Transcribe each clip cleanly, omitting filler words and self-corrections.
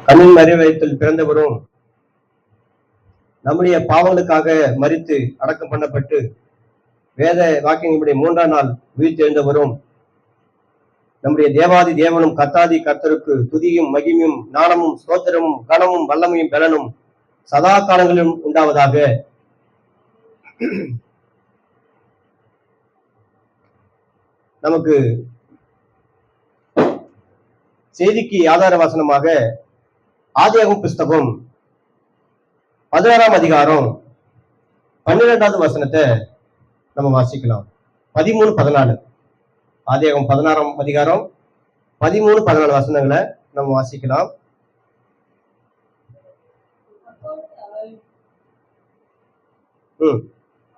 கண்ணின் மறைவயத்தில் பிறந்தவரும் நம்முடைய பாவங்களுக்காக மரித்து அடக்கம் பண்ணப்பட்டு வேத வாக்கியங்களுடைய 3ஆம் நாள் உயிர்த்தெழுந்தவரும் நம்முடைய தேவாதி தேவனும் கர்த்தாதி கர்த்தருக்கு துதியும் மகிமையும் ஞானமும் ஸ்தோத்திரமும் கனமும் வல்லமையும் பலனும் சதா காலங்களிலும் உண்டாவதாக. நமக்கு செய்திக்கு ஆதார வசனமாக ஆதியாகமம் புஸ்தகம் 16ஆம் அதிகாரம் 12வது வசனத்தை நம்ம வாசிக்கலாம். 13-14. ஆதியாகமம் 16ஆம் அதிகாரம் 13-14 வசனங்களை நம்ம வாசிக்கலாம்.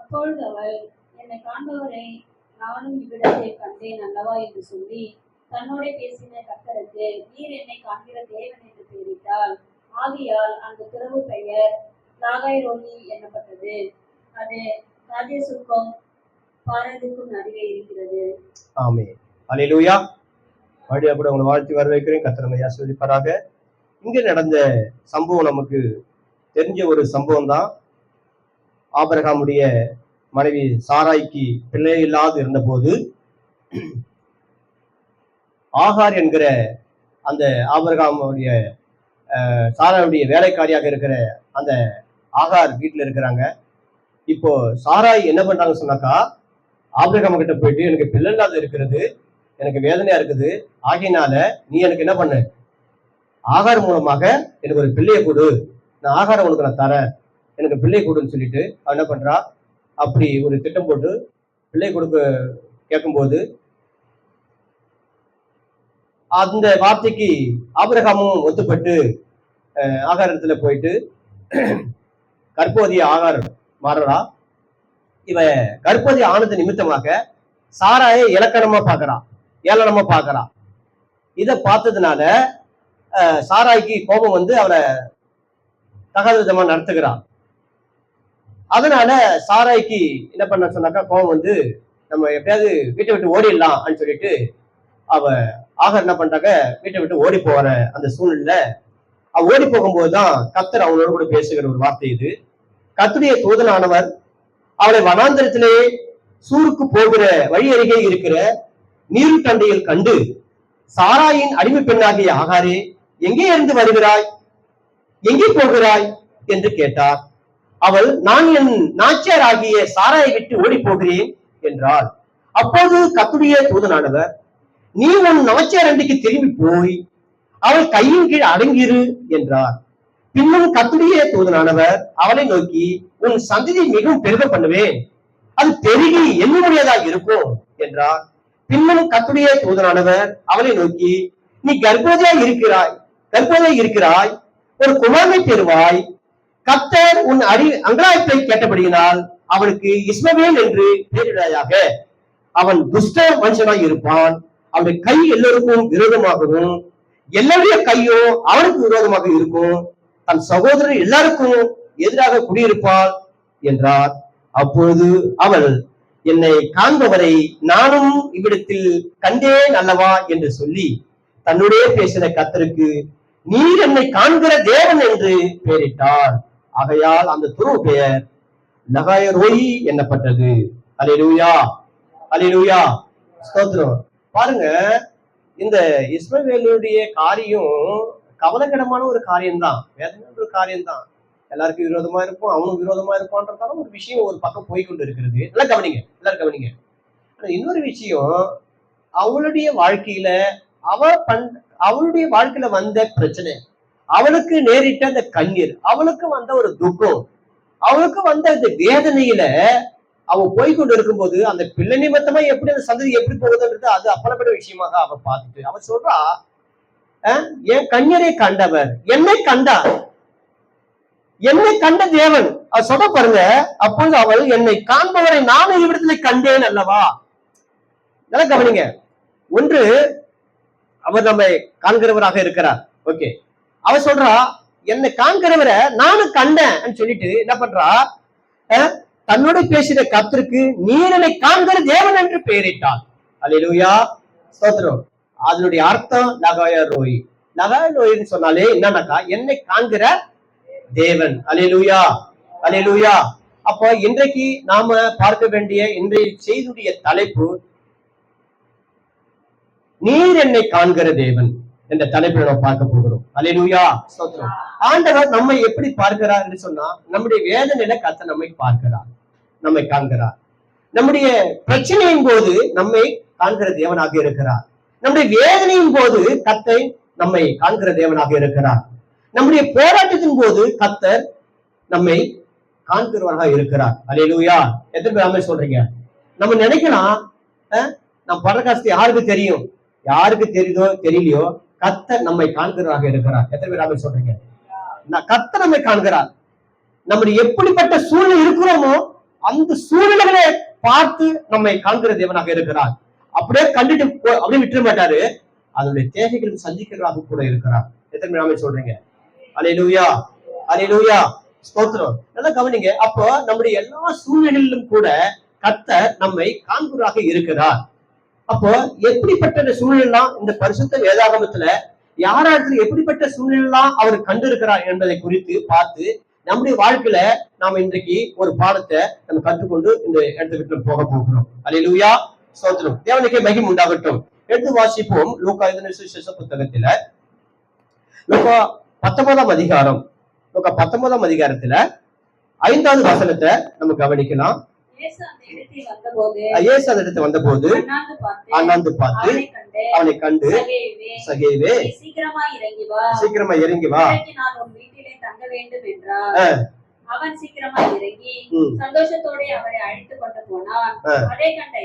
அப்பொழுது அவள், என்னை காண்பவரை நானும் இவ்விடத்தை கண்டேன் அல்லவா என்று சொல்லி தன்னோட பேசின கர்த்தருக்கு, நீர் என்னை காண்கிற தேவன் என்று பெயரிட்டாள். ஆகையால் அந்த துறவு பெயர் லாகாய்ரோயி எண்ணப்பட்டது. அது காதேசுக்கும் பாரதுக்கும் நடுவே இருக்கிறது. ஆமென். அல்லேலூயா. மறுபடியும் கூட உங்களை வாழ்த்தி வரவேற்கிறேன். கர்த்தர் நம்மை ஆசீர்வதிப்பாராக. இங்க நடந்த சம்பவம் நமக்கு தெரிஞ்ச ஒரு சம்பவம் தான். ஆபிரகாமுடைய மனைவி சாராய்க்கு பிள்ளை இல்லாது இருந்தபோது ஆகார் என்கிற அந்த ஆபிரகாமுடைய சாராயுடைய வேலைக்காரியாக இருக்கிற அந்த ஆகார் வீட்டுல இருக்கிறாங்க. இப்போ சாராய் என்ன பண்றாங்க சொன்னாக்கா, ஆபிரகாம் கிட்ட போயிட்டு, எனக்கு பிள்ளை இல்லாத இருக்கிறது, எனக்கு வேதனையா இருக்குது, ஆகையினால நீ எனக்கு என்ன பண்ணு, ஆகார் மூலமாக எனக்கு ஒரு பிள்ளையை கொடு, நான் ஆகாரம் உனக்கு நான் தரேன், எனக்கு பிள்ளை கொடுன்னு சொல்லிட்டு அவன் என்ன பண்றா, அப்படி ஒரு திட்டம் போட்டு பிள்ளை கொடுக்க கேட்கும்போது அந்த வார்த்தைக்கு ஆபிரகாமும் ஒத்துப்பட்டு ஆகாரத்துல போயிட்டு கர்ப்பவதிய ஆகார் மாறா. இவ கர்ப்பவதி ஆனது நிமித்தமாக சாராயை இலக்கணமா பாக்குறான், ஏளனமா பாக்குறான். இதை பார்த்ததுனால சாராய்க்கு கோபம் வந்து அவளை தகாத விதமா நடத்துகிறான். அதனால சாராய்க்கு என்ன பண்ண சொன்னாக்கா, கோபம் வந்து நம்ம எப்படியாவது வீட்டை விட்டு ஓடிடலாம் அப்படின்னு சொல்லிட்டு அவ ஆகார் என்ன பண்றாங்க, வீட்டை விட்டு ஓடி போற அந்த சூழ்நிலை. அவ ஓடி போகும்போதுதான் கர்த்தர் அவனோட கூட பேசுகிற ஒரு வார்த்தை இது. கர்த்தருடைய தூதனானவர் அவளை வனாந்தரத்திலே சூருக்கு போகிற வழி அருகே இருக்கிற நீரு தண்டையில் கண்டு, சாராயின் அடிமை பெண்ணாகிய ஆகாரே, எங்கே இருந்து வருகிறாய், எங்கே போகிறாய் என்று கேட்டார். அவள், நான் என் நாச்சியார் ஆகிய சாராயை விட்டு ஓடி போகிறேன் என்றாள். அப்போது கர்த்தருடைய தூதனானவர், நீ உன் நாச்சியார் அண்டைக்கு திரும்பி போய் அவள் கையின் கீழ் அடங்கிரு என்றார். பின்னும் கர்த்தருடைய தூதனானவர் அவளை நோக்கி, உன் சந்ததி மிகவும் பெருக பண்ணுவேன், அது பெருகி எண்ணுடையதாக இருக்கும் என்றார். பின்னும் கர்த்தருடைய தூதனானவர் அவளை நோக்கி, நீ கர்ப்பவதியாய் இருக்கிறாய், ஒரு குமாரனை பெறுவாய், கர்த்தர் உன் அங்கலாய்ப்பை கேட்டபடியினால் அவனுக்கு இஸ்மவேல் என்று பெயரிடாயாக. அவன் துஷ்ட மனுஷனாய் இருப்பான், அவனுடைய கை எல்லோருக்கும் விரோதமாகவும் எல்லாருடைய கையோ அவனுக்கு விரோதமாக இருக்கும், தன் சகோதரர் எல்லாருக்கும் எதிராக குடியிருப்பாள் என்றார். அப்பொழுது அவள், என்னை காண்பவரை நானும் இவ்விடத்தில் கண்டேன் அல்லவா என்று சொல்லி தன்னுடைய பேசின கர்த்தருக்கு, நீர் என்னை காண்கிற தேவன் என்று பெயரிட்டார். ஆகையால் அந்த துருவ பெயர் லகாய்ரோயி எண்ணப்பட்டது. அல்லேலூயா, அல்லேலூயா, ஸ்தோத்திரம். பாருங்க, இந்த இஸ்மவேலுடைய காரியம் கவலைக்கிடமான ஒரு காரியம்தான், வேதனையான ஒரு காரியம்தான். எல்லாருக்கும் விரோதமா இருக்கும், அவனும் விரோதமா இருப்பான்றதால ஒரு விஷயம் ஒரு பக்கம் போய்கொண்டு இருக்கிறது. எல்லாம் கவனிங்க, எல்லாரும் கவனிங்க. இன்னொரு விஷயம், அவளுடைய வாழ்க்கையில அவளுடைய வாழ்க்கையில வந்த பிரச்சனை, அவளுக்கு நேரிட்ட அந்த கண்ணீர், அவளுக்கு வந்த ஒரு துக்கம், அவளுக்கு வந்த அந்த வேதனையில அவ போய்கொண்டு இருக்கும்போது அந்த பிள்ளை நிமித்தமா எப்படி அந்த சந்ததி எப்படி போகுதுன்றது அது அப்பளப்பட்ட விஷயமாக அவ பார்த்துட்டு அவ சொல்றா, என் கண்ணீரை கண்டவர் என்னை கண்டார், என்னை கண்ட தேவன். அவ சொல்ல பாருங்க. அப்பொழுது அவள், என்னை காண்பவரை நானும் இவ்விடத்துல கண்டேன் அல்லவா. நல்லா கவனிங்க. ஒன்று, அவர் நம்மை காண்கிறவராக இருக்கிறார். ஓகே, அவ சொல்றா, என்னை காண்கிறவரை நானும் கண்டேன் சொல்லிட்டு என்ன பண்றா, தன்னோட பேசின கர்த்தருக்கு, நீர் என்னை காண்கிற தேவன் என்று பெயரிட்டாள். அல்லேலூயா, ஸ்தோத்திரம். அதனுடைய அர்த்தம் நகாய ரோய். நகாய ரோயின்னு சொன்னாலே என்னன்னாக்கா என்னை காண்கிற தேவன். அல்லேலூயா, அல்லேலூயா. அப்போ இன்றைக்கு நாம பார்க்க வேண்டிய இன்றைய செய்தியுடைய தலைப்பு நீர் என்னை காண்கிற தேவன் என்ற தலைப்பில் நம்ம பார்க்க போகிறோம். அல்லேலூயா, ஸ்தோத்திரம். ஆண்டவர் நம்மை எப்படி பார்க்கிறார் என்று சொன்னா, நம்முடைய வேதனையில கர்த்தர் நம்மை பார்க்கிறார், நம்மை காண்கிறார். நம்முடைய பிரச்சனையின் போது நம்மை காண்கிற தேவனாக இருக்கிறார். நம்முடைய வேதனையின் போது கர்த்தர் நம்மை காண்கிற தேவனாக இருக்கிறார். நம்முடைய போராட்டத்தின் போது கர்த்தர் நம்மை காண்கிறவராக இருக்கிறார். அல்லேலூயா. எத்தனை பேர் ஆமென் சொல்றீங்க? நம்ம நினைக்கலாம் நம்ம படுற கஷ்டம் யாருக்கு தெரியும், யாருக்கு தெரியுதோ தெரியலையோ கர்த்தர் நம்மை காண்கிறவராக இருக்கிறார். எத்தனை பேர் ஆமென் சொல்றீங்க? கர்த்தர் நம்மை காண்கிறார். நம்முடைய எப்படிப்பட்ட சூழ்நிலை இருக்கிறோமோ அந்த சூழ்நிலைகளை பார்த்து நம்மை காண்கிற தேவனாக இருக்கிறார். அப்படியே கண்டுட்டு அப்படியே விட்டுற மாட்டாரு, அதனுடைய தேவைகளுக்கு சந்திக்கிறவராக கூட இருக்கிறார். எத்தனை பேர் ஆமென் சொல்றீங்க? அல்லேலூயா, அல்லேலூயா, ஸ்தோத்திரம். நல்லா கவனிங்க. அப்போ நம்முடைய எல்லா சூழ்நிலைகளிலும் கூட கர்த்தர் நம்மை காண்பவராக இருக்கிறார். அப்போ எப்படிப்பட்ட சூழ்நிலாம் இந்த பரிசுத்த வேதாகமத்துல யாராவது எப்படிப்பட்ட சூழ்நிலாம் அவர் கண்டிருக்கிறார் என்பதை குறித்து பார்த்து நம்முடைய வாழ்க்கையில நாம இன்றைக்கு ஒரு பாடத்தை நம்ம கற்றுக்கொண்டு இந்த இடத்துக்கு போக போகிறோம். அல்லேலூயா, ஸ்தோத்திரம். தேவனுக்கே மகிமை உண்டாகட்டும். எடுத்து வாசிப்போம். லூக்கா எழுதின சுவிசேஷ புத்தகத்துல லூக்கா 19ஆம் அதிகாரம், லூக்கா 19ஆம் அதிகாரத்துல 5வது வசனத்தை நம்ம கவனிக்கலாம். இயேசு அந்த இடத்தில் வந்தபோது அண்ணாந்து பார்த்து அவனை கண்டு, சகேவே சீக்கிரமா இறங்கி வா, நான் உன் வீட்டிலே தங்க வேண்டும் என்றார். அவன் சீக்கிரமாய் இறங்கி சந்தோஷத்தோட அவரை அழைத்துக் கொண்டு போனான். அதை கண்ட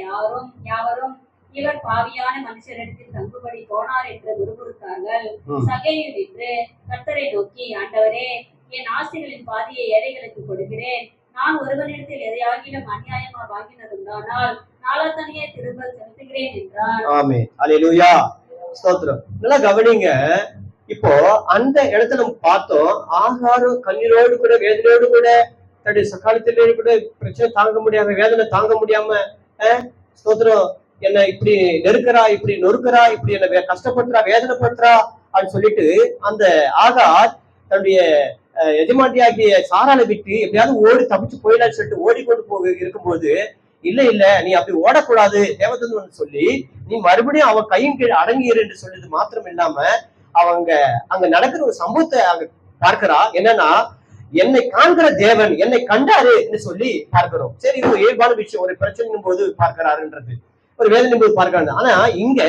யாவரும் இவர் பாவியான மனுஷரிடத்தில் தங்குபடி போனார் என்று முறுமுறுத்தார்கள். சகேயு நின்று கர்த்தரை நோக்கி, ஆண்டவரே, என் ஆசைகளின் பாதியை ஏழைகளுக்கு கொடுக்கிறேன். நான் ஒருவனிடத்தில் எதையாகிலும் அநியாயமா வாங்கினதுண்டானால் நாளாத்தனையே திரும்ப செலுத்துகிறேன் என்றான். ஆமென், அல்லேலூயா, ஸ்தோத்திரம். நல்லா கவனிங்க. இப்போ அந்த இடத்துல நம்ம பார்த்தோம், ஆகாரம் கண்ணீரோடு கூட வேதனையோடு கூட தன்னுடைய சகாலத்திலே கூட பிரச்சனை தாங்க முடியாம, வேதனை தாங்க முடியாம, ஸ்தோத்திரம், என்ன இப்படி நெருக்கிறா, இப்படி நொறுக்கிறா, இப்படி என்ன கஷ்டப்படுத்துறா, வேதனைப்படுத்துறா அப்படின்னு சொல்லிட்டு அந்த ஆகார் தன்னுடைய எஜமாண்டியாகிய சாராளை விட்டு எப்படியாவது ஓடி தப்பிச்சு போயிடலான்னு சொல்லிட்டு ஓடிக்கொண்டு இருக்கும்போது, இல்ல நீ அப்படி ஓடக்கூடாது தேவதூதன் சொல்லி நீ மறுபடியும் அவன் கையின் கீழ் அடங்கிடு என்று சொல்லிட்டு மாத்திரம் இல்லாம அவங்க அங்க நடக்கிற ஒரு சம்பவத்தை அங்க பார்க்கிறா. என்னன்னா, என்னை காண்கிற தேவன் என்னை கண்டாரு என்று சொல்லி பார்க்கிறோம். சரி, இது இயல்பான விஷயம், ஒரு பிரச்சனையின் போது பார்க்கிறாருன்றது, ஒரு வேதனை போது பார்க்கிறாரு. ஆனா இங்க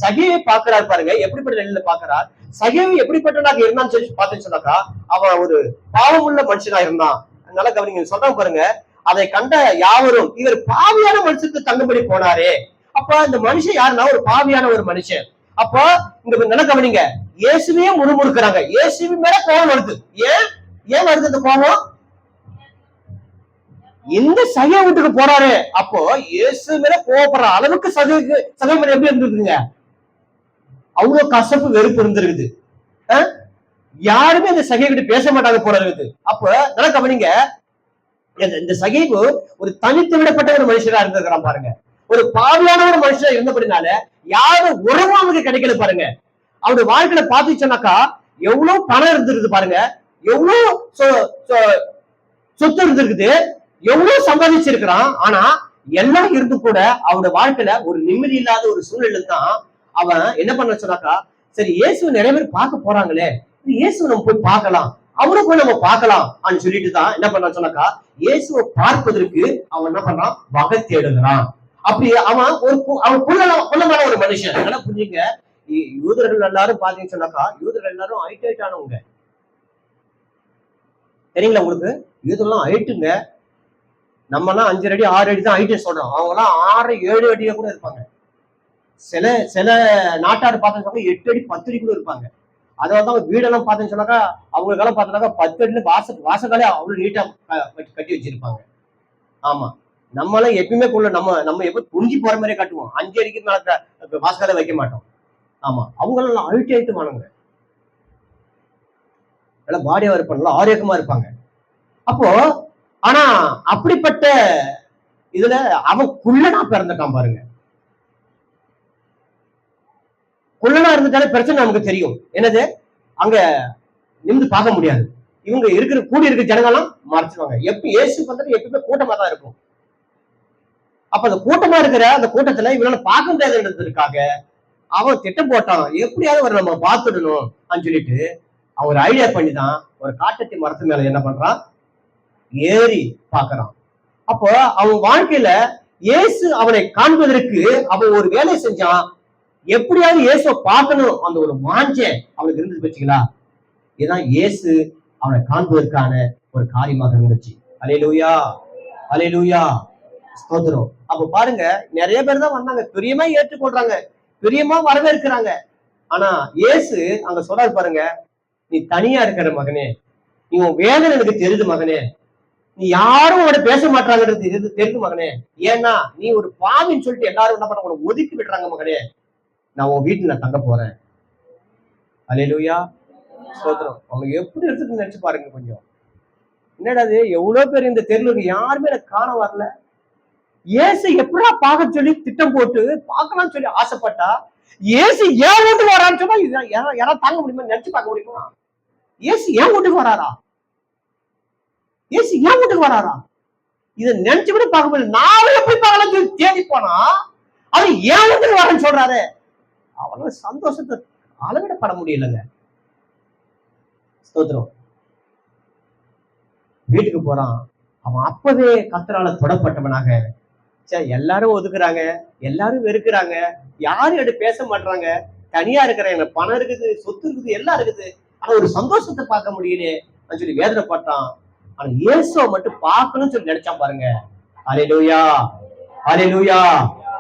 சகேவை பார்க்கிறார் பாருங்க, எப்படிப்பட்ட நிலையில பார்க்கிறார். சகேவை எப்படிப்பட்டவனாக இருந்தான்னு சொல்லி பார்த்தேன்னு சொன்னாக்கா, அவன் ஒரு பாவமுள்ள மனுஷனா இருந்தான். அதனால கவனிங்க, சொல்றான் பாருங்க, அதை கண்ட யாவரும் இவர் பாவியான மனுஷனுக்கு தங்குபடி போனாரே. அப்ப இந்த மனுஷன் யாருன்னா ஒரு பாவியான ஒரு மனுஷன். அப்போ இங்க நல்லா கவனிங்க, இயேசுவே முறுமுறுக்கிறாங்க, இயேசுவி மேல கோபம் வருது. ஏன் வருது இந்த கோபம்? இந்த சகை வீட்டுக்கு போறாரு, அப்போ இயேசு மேல கோவப்படுற அளவுக்கு சகை மேல எப்படி இருந்திருக்குங்க? அவ்வளவு கசப்பு வெறுப்பு இருந்திருக்குது. யாருமே இந்த சகை கிட்ட பேச மாட்டாங்க போல இருக்குது. அப்ப நல்லா கவனிங்க, இந்த சகைவு ஒரு தனித்து விடப்பட்ட ஒரு மனுஷனா இருந்திருக்கிறான் பாருங்க. ஒரு பாவியான ஒரு மனுஷனா இருந்தபடினால யாரும் உறவும் அவனுக்கு கிடைக்கல பாருங்க. அவருடைய வாழ்க்கையில பாத்து சொன்னாக்கா எவ்வளவு பணம் இருந்திருக்குது பாருங்க, எவ்வளவு சொத்து இருந்திருக்குது, எவ்வளவு சம்பாதிச்சிருக்கிறான். ஆனா எல்லாம் இருந்து கூட அவனோட வாழ்க்கையில ஒரு நிம்மதி இல்லாத ஒரு சூழ்நிலை தான். அவன் என்ன பண்ண சொன்னாக்கா, சரி இயேசு நிறைய பேர் பார்க்க போறாங்களே, இயேசு நம்ம போய் பார்க்கலாம், அவரை போய் நம்ம பார்க்கலாம் அப்படின்னு சொல்லிட்டு தான் என்ன பண்றான்னு சொன்னாக்கா, இயேசுவை பார்ப்பதற்கு அவன் என்ன பண்றான், வகை தேடுகிறான். அப்படி அவன் குள்ளமான ஒரு மனுஷன். அதனால புரிஞ்சுங்க, யூதர்கள் எல்லாரும் பாத்தீங்கன்னு சொன்னாக்கா, யூதர்கள் எல்லாரும் ஹைட் ஆனவங்க தெரியுங்களா உங்களுக்கு? யூதர்லாம் ஹைட்டுங்க. நம்ம எல்லாம் 5 அடி 6 அடி தான் ஹைட்டு சொல்றோம், அவங்க எல்லாம் 6 7 அடியா கூட இருப்பாங்க. சில நாட்டாடு பார்த்தோம்னா 8 அடி 10 அடி கூட இருப்பாங்க. அதாவது வீடெல்லாம் பார்த்தேன்னு சொன்னாக்கா, அவங்களுக்கெல்லாம் பார்த்தோம்னாக்கா 10 அடியில வாசக்காலே அவ்வளவு நீட்டா கட்டி வச்சிருப்பாங்க. ஆமா, நம்மளாம் எப்பயுமே நம்ம எப்ப துணிஞ்சு போற மாதிரியே கட்டுவோம், 5 அடிக்கு மேல வாசக்காலே வைக்க மாட்டோம். ஆமா, அவங்க எல்லாம் அழுட்டு வானுங்க, நல்லா பாடியா இருப்பாங்க, ஆரோக்கியமா இருப்பாங்க. அப்போ ஆனா அப்படிப்பட்ட இதுல அவன் குள்ளனா பிறந்துட்டான் பாருங்க. குள்ளனா இருந்துட்டாலே பிரச்சனை நமக்கு தெரியும். என்னது, அங்க நிமிந்து பார்க்க முடியாது. இவங்க இருக்கிற கூடி இருக்கிற ஜனங்கள்லாம் மறைச்சிருவாங்க. இயேசு வந்துட்டு எப்பவுமே கூட்டமா தான் இருக்கும். அப்ப அந்த கூட்டமா இருக்கிற அந்த கூட்டத்துல இவனால பார்க்க முடியாதுன்றதுக்காக அவன் திட்டம் போட்டான், எப்படியாவது ஒரு நம்ம பார்த்துடணும் அப்படின்னு சொல்லிட்டு அவன் ஒரு ஐடியா பண்ணி தான் ஒரு காட்டத்தி மரத்து மேல என்ன பண்றான், ஏறி பார்க்கறான். அப்போ அவன் வாழ்க்கையில இயேசு அவனை காண்பதற்கு அவன் ஒரு வேலை செஞ்சான். எப்படியாவது இயேசுவை பார்க்கணும் அந்த ஒரு வாஞ்சை அவனுக்கு இருந்துச்சு வச்சுங்களா. இதுதான் இயேசு அவனை காண்பதற்கான ஒரு காரியமாக இருந்துச்சு. அல்லேலூயா, அல்லேலூயா, ஸ்தோத்திரம். அப்ப பாருங்க, நிறைய பேர் தான் வந்தாங்க, பிரியமா ஏற்றுக்கொள்றாங்க, பிரியமா வரவேற்கிறாங்க. ஆனா இயேசு அங்க சொல்றாரு பாருங்க, நீ தனியா இருக்கிற மகனே, நீ உன் வேதனை எனக்கு தெரியுது மகனே, நீ யாரும் உன்னை பேச மாட்டாங்கிறது தெரியுது மகனே, ஏன்னா நீ ஒரு பாவின்னு சொல்லிட்டு எல்லாரும் என்ன பண்ண உனக்கு ஒதுக்கி விடுறாங்க மகனே, நான் உன் வீட்டுல நான் தங்க போறேன். அல்லேலூயா, ஸ்தோத்திரம். அவங்க எப்படி இருக்குன்னு நினைச்சு பாருங்க கொஞ்சம். என்னடா அது, எவ்வளவு பேர் இந்த தெருவுக்கு யாருமே எனக்கு காண வரல, இயேசு எப்படா பார்க்க சொல்லி திட்டம் போட்டு பார்க்கலாம்னு சொல்லி ஆசைப்பட்டா, இயேசு ஏன் வீட்டுக்கு வரான்னு சொன்னா யாராவது தாங்க முடியுமா, நினைச்சு பார்க்க முடியுமா? இயேசு ஏன் வீட்டுக்கு வராரா, இயேசு ஏன் வீட்டுக்கு வராரா, இதை நினைச்சு கூட பார்க்க முடியல. நானும் எப்படி பார்க்கலாம் சொல்லி தேடி போனா அது ஏன் வீட்டுக்கு வரேன்னு சொல்றாரு. அவனால சந்தோஷத்தை அளவிடப்பட முடியலங்க. ஸ்தோத்திரம். வீட்டுக்கு போறான், அவன் அப்பவே கர்த்தரால தொடப்பட்டவனாக, சரி எல்லாரும் ஒதுக்குறாங்க, எல்லாரும் வெறுக்கிறாங்க, யாரும் எடுத்து பேச மாட்டாங்க, தனியா இருக்கிற, எனக்கு பணம் இருக்குது, சொத்து இருக்குது, எல்லாம் இருக்குது, ஆனா ஒரு சந்தோஷத்தை பார்க்க முடியலையே சொல்லி வேதனைப்பட்டான். ஆனா இயேசுவை மட்டும் பார்க்கணும்னு சொல்லி நினைச்சான் பாருங்க. அல்லேலூயா, அல்லேலூயா,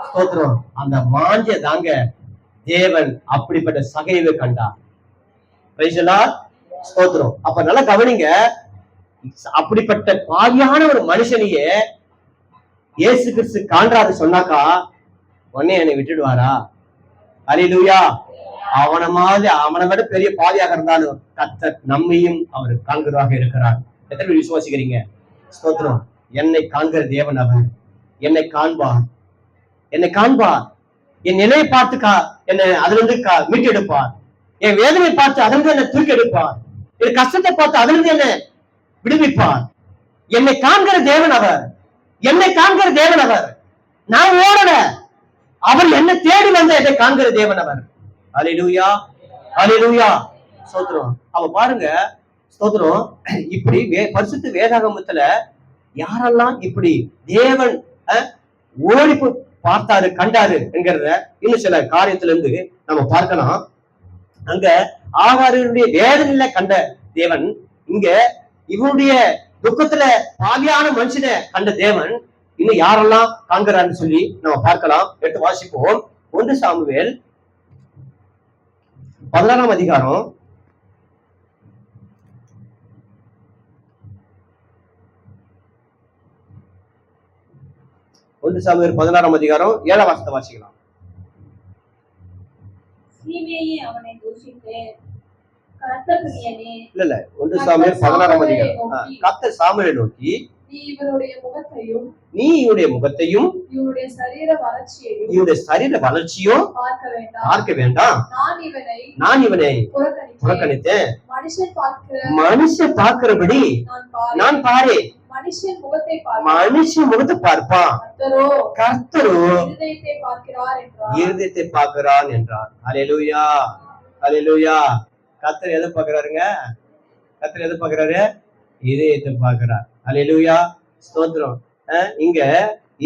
ஸ்தோத்திரம். அந்த வாஞ்சை தாங்க தேவன் அப்படிப்பட்ட சகைவை கண்டார். பிரைஸ் தி லார்ட், ஸ்தோத்திரம். அப்ப நல்லா கவனிங்க, அப்படிப்பட்ட பாவியான ஒரு மனுஷனையே இயேசு கிறிஸ்து காண்றாரு சொன்னாக்கா உடனே என்னை விட்டுடுவாரா? அல்லேலூயா. அவனை விட பெரிய பாவியாக இருந்தாலும் கர்த்தர் நம்மையும் அவர் காண்கிறதாக இருக்கிறார். எத்தனை பேர் விசுவாசிக்கிறீங்க? ஸ்தோத்திரம். என்னை காண்கிற தேவன் அவர், என்னை காண்பார், என்னை காண்பார், என் நிலையை பார்த்து என்னை அதுல இருந்து மீட்டு எடுப்பார், என் வேதனை பார்த்து அதிலிருந்து என்னை தூக்கி எடுப்பார், என் கஷ்டத்தை பார்த்து அதிலிருந்து என்னை விடுவிப்பார். என்னை காண்கிற தேவன் அவர், என்னை காண்கிற தேவன் அவர். நான் ஓடல, அவர் என்னை தேடி வந்த என்னை காண்கிற தேவன் அவர். அல்லேலூயா, அல்லேலூயா, ஸ்தோத்திரம். அவ பாருங்க, ஸ்தோத்திரம். இப்படி பரிசுத்த வேதாகமத்துல யாரெல்லாம் இப்படி தேவன் ஓடி பார்த்தாரு, கண்டாரு என்கிறத இன்னும் சில காரியத்துல இருந்து நம்ம பார்க்கலாம். அங்க ஆகாருடைய வேதனையில கண்ட தேவன், இங்க இவனுடைய துக்கத்துல பாவியான மனுஷனை கண்ட தேவன் இன்னும் யாரெல்லாம் காண்கிறான்னு சொல்லி நம்ம பார்க்கலாம். எடுத்து வாசிப்போம். 1 சாமுவேல் 16ஆம் அதிகாரம் 1 சாமுவேல் 16ஆம் அதிகாரம் 7ஆம் வசனத்தை வாசிக்கலாம். சீமேயி அவனை தூஷித்து, கர்த்தர் பிரியனே, இல்ல 1 சாமுவேல் 16ஆம் அதிகாரம். கர்த்தர் சாமுவேலை நோக்கி, நீ இவருடைய முகத்தையும் இவருடைய சரீர வளர்ச்சியும் பார்க்க வேண்டாம். நான் இவனை புறக்கணித்தேன். மனுஷன் பார்க்கிறபடி நான் பாரு, மனுஷன் முகத்தை பார்ப்பான், கர்த்தரோ இருதயத்தை பார்க்கிறான் என்றார். அல்லேலூயா, அல்லேலூயா. கர்த்தர் எதை பார்க்கிறாருங்க? கர்த்தர் எதை பார்க்கிறாரு? இதயத்தை பார்க்கிறார். அல்லேலூயா, ஸ்தோத்திரம். இங்க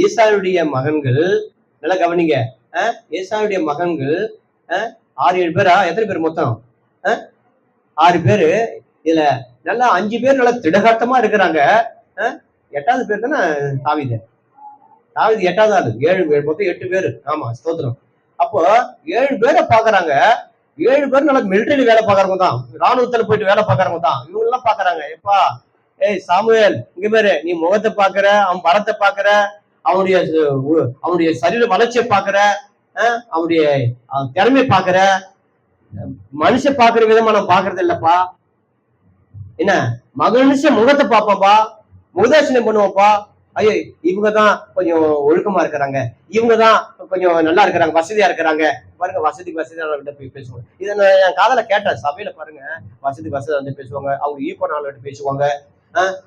ஈசாவுடைய மகன்கள், நல்லா கவனிங்க, ஈசாவுடைய மகன்கள் 6-7 பேரா? எத்தனை பேர் மொத்தம்? 6 பேரு. இதுல நல்லா 5 பேர் நல்லா திடகாட்டமா இருக்கிறாங்க. 8வது பேர் தானே தாவீது. 8வது ஆளு. 7 பேர் மொத்தம் 8 பேரு. ஆமா, ஸ்தோத்திரம். அப்போ 7 பேரை பாக்குறாங்க. 7 பேர் நல்லா மிலிட்டரி வேலை பாக்குறவங்க தான், ராணுவத்துல போயிட்டு வேலை பாக்குறவங்க தான். இவங்க எல்லாம் பாக்குறாங்க, எப்பா ஏய் சாமுவேல், இங்க பேரு, நீ முகத்தை பாக்குற, அவன் பலத்தை பாக்குற, அவனுடைய சரீர வளர்ச்சியை பாக்குற, அவனுடைய திறமையை பாக்குற, மனுஷ பாக்குற விதமா நான் பாக்குறது இல்லப்பா. என்ன மனுஷன் முகத்தை பார்ப்போம்ப்பா, முகதர்சனம் பண்ணுவோம்ப்பா, ஐயோ இவங்கதான் கொஞ்சம் ஒழுக்கமா இருக்கிறாங்க, இவங்கதான் கொஞ்சம் நல்லா இருக்கிறாங்க, வசதியா இருக்கிறாங்க. பாருங்க, வசதியானவர்கிட்ட போய் பேசுவாங்க. இதை நான் என் காதல கேட்டேன். சபையில பாருங்க, வசதி வந்து பேசுவாங்க, அவங்க ஈப்பனாளர்கிட்ட பேசுவாங்க,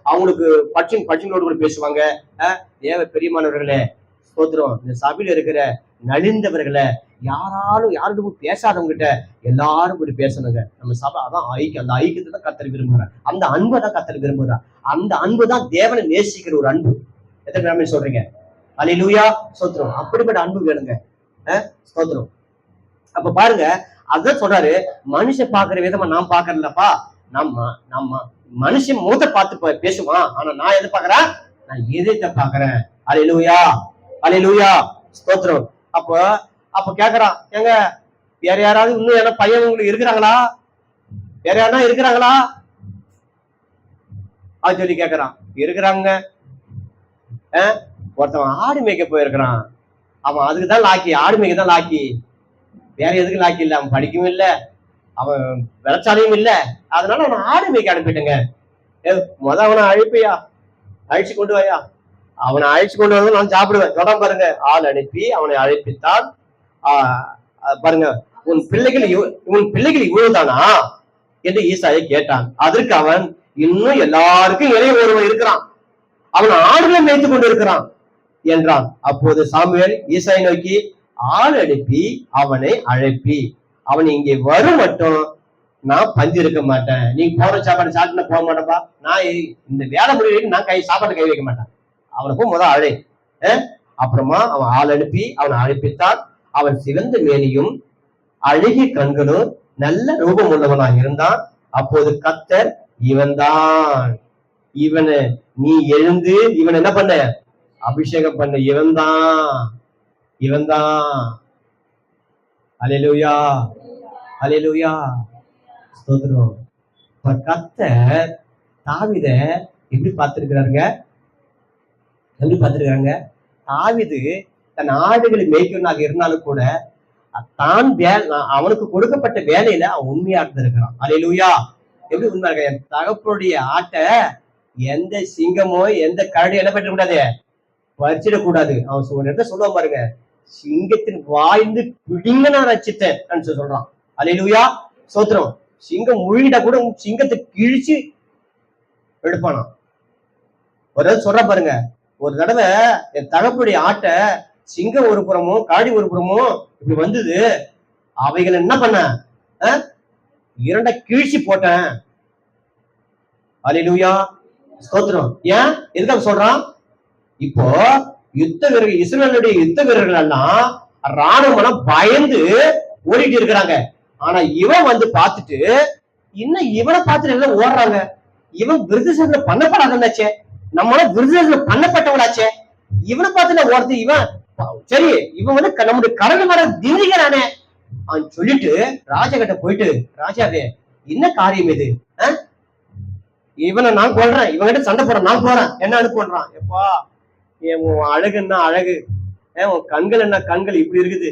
அவங்களுக்கு பட்சிங்களோடு கூட பேசுவாங்க. தேவ பெரியமானவர்களே, ஸ்தோத்திரம். இந்த சபையில இருக்கிற நலிந்தவர்களை யாரும் பேசாதவங்க எல்லாரும் போய் பேசணுங்க. நம்ம சபை அதான் ஐக்கியம். அந்த ஐக்கியத்தை தான் கர்த்தர் விரும்புகிறார். அந்த அன்பை தான் கர்த்தர் விரும்புகிறார். அந்த அன்பு தான் தேவனை நேசிக்கிற ஒரு அன்பு. எத்தனை பேர் சொல்றீங்க? அல்லேலூயா, ஸ்தோத்திரம். அப்படிப்பட்ட அன்பு வேணுங்க. ஸ்தோத்திரம். அப்ப பாருங்க, அதான் சொல்றாரு, மனுஷன் பாக்குற விதமா நான் பாக்குறேன்லப்பா. நம்ம மனுஷன் மூத்த பார்த்து பேசுவான், ஆனா நான் எதை பாக்குறேன்? நான் எதை பாக்குறேன். அல்லேலூயா, அல்லேலூயா, ஸ்தோத்திரம். அப்ப கேக்குறான், ஏங்க வேற யாராவது இன்னும் என்ன பையன் உங்களுக்கு இருக்கிறாங்களா? வேற யாரா இருக்கிறாங்களா அது சொல்லி கேக்குறான். இருக்கிறாங்க. ஒருத்தவன் ஆடு மேய்க்க போயிருக்கிறான். அவன் அதுக்குதான் லாக்கி, ஆடு மேய்க்க தான் லாக்கி, வேற எதுக்கு லாக்கி இல்ல. அவன் படிக்கவும் இல்லை, அவன் விளைச்சாலையும் இல்லை, அதனால அவன் ஆடு மேய்க்க அனுப்பிட்டுங்க. அவனை அழைப்பையா, அழிச்சு கொண்டு வாயா. அவனை அழைச்சு கொண்டு வந்து நான் சாப்பிடுவேன். தொடர்ந்து பாருங்க, ஆள் அனுப்பி அவனை அழைப்பித்தான். பாருங்க, உன் பிள்ளைகள் இவ்வளவுதானா என்று ஈசாயை கேட்டான். அதற்கு அவன், இன்னும் எல்லாருக்கும் இளைய ஒருவன் இருக்கிறான், அவன் ஆடுகளை மேய்த்து கொண்டு இருக்கிறான் என்றான். அப்போது சாமுவேல் ஈசாயை நோக்கி, ஆள் அனுப்பி அவனை அழைப்பி, அவன் இங்கே வரும் மட்டும் நான் பஞ்சு இருக்க மாட்டேன். நீ போற சாப்பாடு சாப்பிட்டு போக மாட்டேப்பா. நான் இந்த வேலை முடிவு நான் சாப்பாடு கை வைக்க மாட்டேன். அவனுக்கும் முதல் அழை. அப்புறமா அவன் ஆள் அனுப்பி அவனை அழைப்பித்தான். அவன் சிவந்த மேனியும் அழகிய கண்களும் நல்ல ரூபம் உள்ளவனாக இருந்தான். அப்போது கர்த்தர், இவன்தான், இவனை நீ எழுந்து இவன் என்ன பண்ண? அபிஷேகம் பண்ண. இவன்தான். அல்லேலூயா, அல்லேலூயா, ஸ்தோத்திரம். கர்த்தர் தாவீத எப்படி பார்த்திருக்கிறாருங்க? எப்படி பார்த்திருக்காங்க? தாவீது தன் ஆடுகளை மேய்க்கிறவனாக இருந்தாலும் கூட தான் அவனுக்கு கொடுக்கப்பட்ட வேலையில அவன் உண்மையா இருந்திருக்கிறான். அல்லேலூயா. எப்படி உண்மையா இருக்க? என் தகப்பனுடைய ஆட்டை எந்த சிங்கமோ எந்த கரடியோ என்ன பண்ண கூடாது, பறிச்சிடக்கூடாது. அவன் ஒரு இடத்த சொல்லுவான் பாருங்க, சிங்கத்தின் வாய்ந்து பிடிங்க நான் ரச்சித்தேன் சொல்றான். அல்லேலூயா, ஸ்தோத்திரம். சிங்கம் முழுகிட்டா கூட சிங்கத்தை கிழிச்சு எடுப்பானா. ஒரு தடவை சொல்ற பாருங்க, ஒரு தடவை என் தகப்பனுடைய ஆட்டை சிங்கம் ஒரு புறமும் காடி ஒரு புறமும் இப்படி வந்தது. அவைகள் என்ன பண்ண? இரண்ட கிழிச்சு போட்டேன். அல்லேலூயா, ஸ்தோத்திரம். ஏன் எதுக்காக சொல்றான்? இப்போ யுத்த வீரர்கள், இஸ்ரவேலுடைய யுத்த வீரர்கள் எல்லாம் ராணுவம் பயந்து ஓடிட்டு இருக்கிறாங்க. ஆனா இவன் வந்து பார்த்துட்டு, இன்னும் இவனை பார்த்துட்டு எல்லாம் ஓடுறாங்க. இவன் விருதுல பண்ணப்படாதே, நம்மள விருதுல பண்ணப்பட்டவனாச்சே, இவனை பார்த்து ஓடுறது. இவன் சரி, இவன் வந்து நம்முடைய கடல் மர திண்டிக்கிறானே சொல்லிட்டு ராஜா கிட்ட போயிட்டு, ராஜாவே என்ன காரியம் இது? இவனை நான் கொள்றேன், இவங்கிட்ட சண்டை போறேன், நான் போறேன், என்ன அனுப்புறான்? எப்பா, உன் அழகுன்னா அழகு, உன் கண்கள் என்ன கண்கள் இப்படி இருக்குது,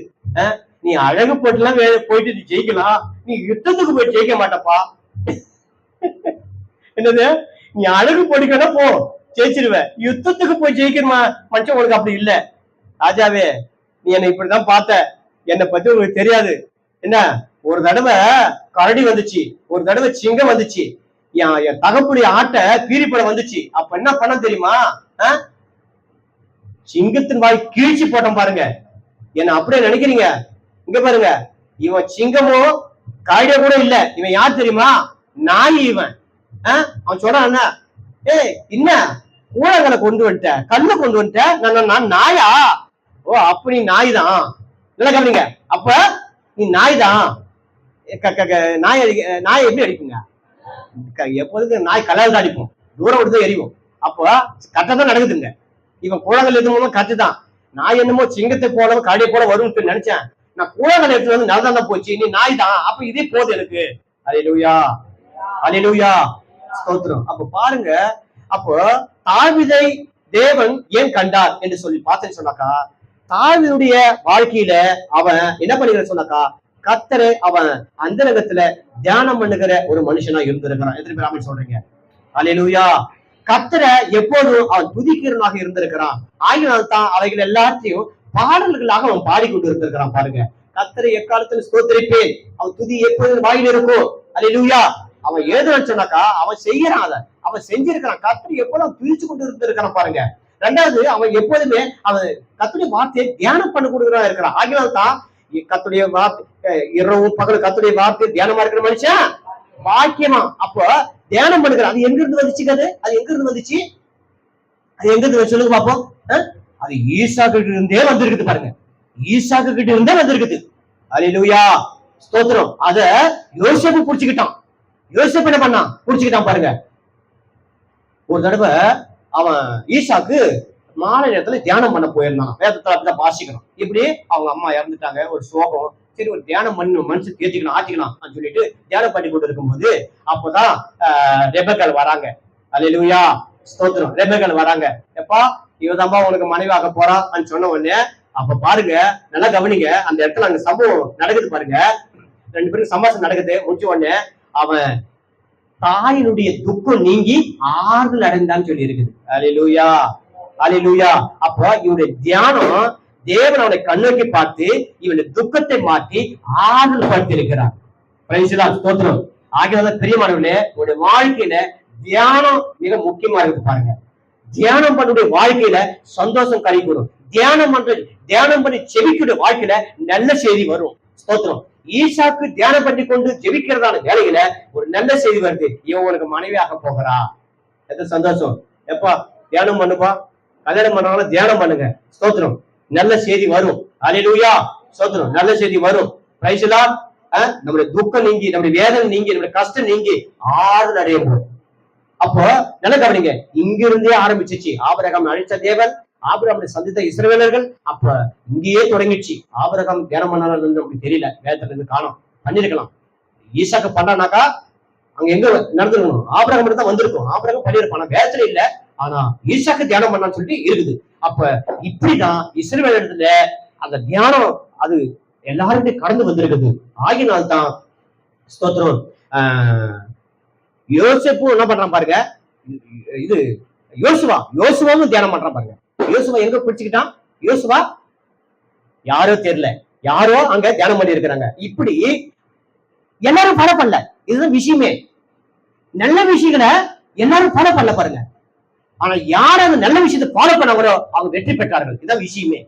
நீ அழகு போட்டுலாம் போயிட்டு நீ ஜெயிக்கலாம், நீ யுத்தத்துக்கு போய் ஜெயிக்க மாட்டப்பா. என்னது, நீ அழகு போட்டிக்கனா போ ஜெயிச்சிருவ, யுத்தத்துக்கு போய் ஜெயிக்கணுமா மனுஷன் உனக்கு அப்படி இல்ல. ராஜாவே, நீ என்னை இப்படிதான் பார்த்த, என்னை பத்தி உங்களுக்கு தெரியாது. என்ன, ஒரு தடவை கரடி வந்துச்சு, ஒரு தடவை சிங்கம் வந்துச்சு, என் தகப்புடைய ஆட்டை பீரிப்பட வந்துச்சு. அப்ப என்ன பண்ண தெரியுமா? சிங்கத்தின் வாய் கீழ்ச்சி போட்டோம் பாருங்க. என்ன அப்படியே நினைக்கிறீங்க? இங்க பாருங்க, இவன் சிங்கமோ கரடியோ கூட இல்ல, இவன் யார் தெரியுமா? நாய் இவன். அவன் சொல்றான், என்ன ஊழங்களை கொண்டு வந்துட்ட, கண்ணை கொண்டு வந்துட்ட, நான் நாயா? ஓ அப்ப நீ நாய் தான். நல்லா கவனிங்க, அப்ப நீ நாய் தான். நாய் எப்படி அடிக்குங்க? எப்போதுக்கு நாய் கலர் தான் அடிப்போம், தூரம் விட்டுதான் எரியும். அப்போ கட்டதான் நடக்குதுங்க. இவன் கூழங்கள் எதுவும் கத்துதான். நாய் என்னமோ சிங்கத்தை போல கடையை போல வரும்னு நினைச்சேன். நான் கூழங்கள் எடுத்து வந்து நல்லதான் போச்சு, நீ நாய் தான். அப்ப இதே போதும் எனக்கு. அல்லேலூயா, அல்லேலூயா, ஸ்தோத்திரம். அப்ப பாருங்க, அப்போ தாவீதை தேவன் ஏன் கண்டார் என்று சொல்லி பார்த்தேன்னு சொன்னாக்கா, தாவீதுடைய வாழ்க்கையில அவன் என்ன பண்ணிக்கிற சொன்னாக்கா, கர்த்தரை அவன் அந்தரங்கத்துல தியானம் பண்ணுகிற ஒரு மனுஷனா இருந்திருக்கிறான். எத்தனை பேர் ஆமென் சொல்றீங்க? அல்லேலூயா. கர்த்தரை எப்போதும் அவன் துதிக்கிறவனாக இருந்திருக்கிறான். ஆகினால் தான் அவைகள் எல்லாத்தையும் பாடல்களாக அவன் பாடிக்கொண்டு இருந்திருக்கிறான். பாருங்க, கர்த்தரை எக்காலத்தில் ஸ்தோத்திரிப்பேன், அவன் துதி எப்போதும் வாயில் இருக்கும். அல்லேலூயா. அவன் ஏதுன்னு சொன்னாக்கா அவன் செய்யறான், அதை அவன் செஞ்சிருக்கிறான். கர்த்தரை எப்போதும் துதிச்சு கொண்டு இருந்திருக்கிறான். பாருங்க, ரெண்டாவது அவன் எப்போதுமே அவன் கர்த்தருடைய வார்த்தையை தியானம் பண்ண கொடுக்கிறதா இருக்கிறான். ஆகினால் தான் கர்த்தருடைய வார்த்தை இரவும் பகல் கர்த்தருடைய வார்த்தை தியானமா இருக்கிற மனுஷன் பாக்கியமா. அப்போ தியானம் பண்ணுகிறான். அது எங்க இருந்து வந்துச்சு? அது எங்க இருந்து வந்துச்சு? அது எங்க இருந்து சொல்லுங்க பாப்போம். அது ஈசாக்கு கிட்ட இருந்தே வந்திருக்குது. பாருங்க, ஈசாக்கு கிட்ட இருந்தே வந்திருக்குது. அல்லேலூயா, ஸ்தோத்திரம். அத யோசேப்பு புடிச்சுக்கிட்டான். யோசேப்பு என்ன பண்ணான்? புடிச்சுக்கிட்டான். பாருங்க, ஒரு தடவை அவன் ஈசாக்கு மாலை நேரத்துல தியானம் பண்ண போயிருந்தான். வேதத்துல அப்படிதான் வாசிக்கணும். இப்படி அவங்க அம்மா இறந்துட்டாங்க, ஒரு சோகம். சரி, ஒரு தியானம் பண்ணு, மனசு தேர்த்திக்கணும், ஆட்டிக்கலாம் சொல்லிட்டு தியானம் பண்ணி கொண்டு இருக்கும்போது அப்பதான் ரெபெக்காள் வராங்க. அல்லேலூயா, ஸ்தோத்திரம். ரெபெக்காள் வராங்க. எப்பா, இவதாம்பா உனக்கு மனைவியாக போறான்னு சொன்ன உடனே அப்ப பாருங்க, நல்லா கவனிங்க, அந்த இடத்துல அங்க சம்பவம் நடக்குது. பாருங்க, ரெண்டு பேரும் சம்பாஷணம் நடக்குது. முடிச்ச உடனே அவன் தாயினுடைய துக்கம் நீங்கி ஆறுதல் அடைந்தான்னு சொல்லி இருக்குது. அல்லேலூயா, அல்லேலூயா. அப்போ இவனுடைய தியானம் தேவன் அவனை கண்ணோக்கி பார்த்து இவனுடைய துக்கத்தை மாற்றி ஆறுதல் படுத்தி இருக்கிறார். ஸ்தோத்திரம். ஆகியதான் பிரியமானவர்களே, உங்களுடைய வாழ்க்கையில தியானம் மிக முக்கியமா இருக்கு. பாருங்க, தியானம் பண்ணுடைய வாழ்க்கையில சந்தோஷம் கழிக்கணும். தியானம் பண்ணி செபிக்கிற வாழ்க்கையில நல்ல செய்தி வரும். ஸ்தோத்திரம். ஈசாக்கு தியானம் பண்ணி கொண்டு ஜெபிக்கிறதான வேலையில ஒரு நல்ல செய்தி வருது. இவன் உனக்கு மனைவியாக போகிறா. எது சந்தோஷம். எப்பா, தியானம் பண்ணுப்பா, கல்யாணம் பண்றவங்க தியானம் பண்ணுங்க. ஸ்தோத்திரம். நல்ல செய்தி வரும். அல்லேலூயா, ஸ்தோத்திரம். நல்ல செய்தி வரும். Praise the Lord. நம்முடைய துக்கம் நீங்கி, நம்முடைய வேதனை நீங்கி, நம்முடைய கஷ்டம் நீங்கி ஆறுதல் அடைய போகும். அப்போ நல்ல கவனிங்க, இங்கிருந்தே ஆரம்பிச்சிச்சு. ஆபிரகாம் அழைத்த தேவன், ஆபிரகாமை சந்தித்த இஸ்ரவேலர்கள், அப்ப இங்கேயே தொடங்கிடுச்சு. ஆபிரகாம் தியானம் பண்ணாலும் நமக்கு தெரியல, வேதத்துல இருந்து காணோம். பண்ணிருக்கலாம். ஈசாக்கு பண்ணானாக்கா அங்க எங்க நடந்துருக்கணும்? ஆபிரகாம் தான் வந்திருக்கும். ஆபிரகாம் பண்ணிருப்பானா? வேதத்துல இல்ல, ஆனா ஈசாக்கு தியானம் பண்ணான்னு சொல்லி இருக்குது. அப்ப இப்படிதான் இஸ்ரவேலத்துல அந்த தியானம் அது எல்லாருமே கடந்து வந்திருக்குது. ஆகினால்தான் ஸ்தோத்திரம். யோசேப்பும் என்ன பண்றான் பாருங்க, இது யோசுவாவும் தியானம் பண்றான் பாருங்க. யோசுவா எங்க பிடிச்சுக்கிட்டான்? யோசுவா யாரோ தெரியல, யாரோ அங்க தியானம் பண்ணி இருக்கிறாங்க. இப்படி எல்லாரும் ஃபாலோ பண்ணல. இதுதான் விஷயமே. நல்ல விஷயங்களை எல்லாரும் ஃபாலோ பண்ணல பாருங்க. ஆனா யார் அந்த நல்ல விஷயத்தை ஃபாலோ பண்ணவரோ அவங்க வெற்றி பெற்றார்கள். இதுதான் விஷயமே.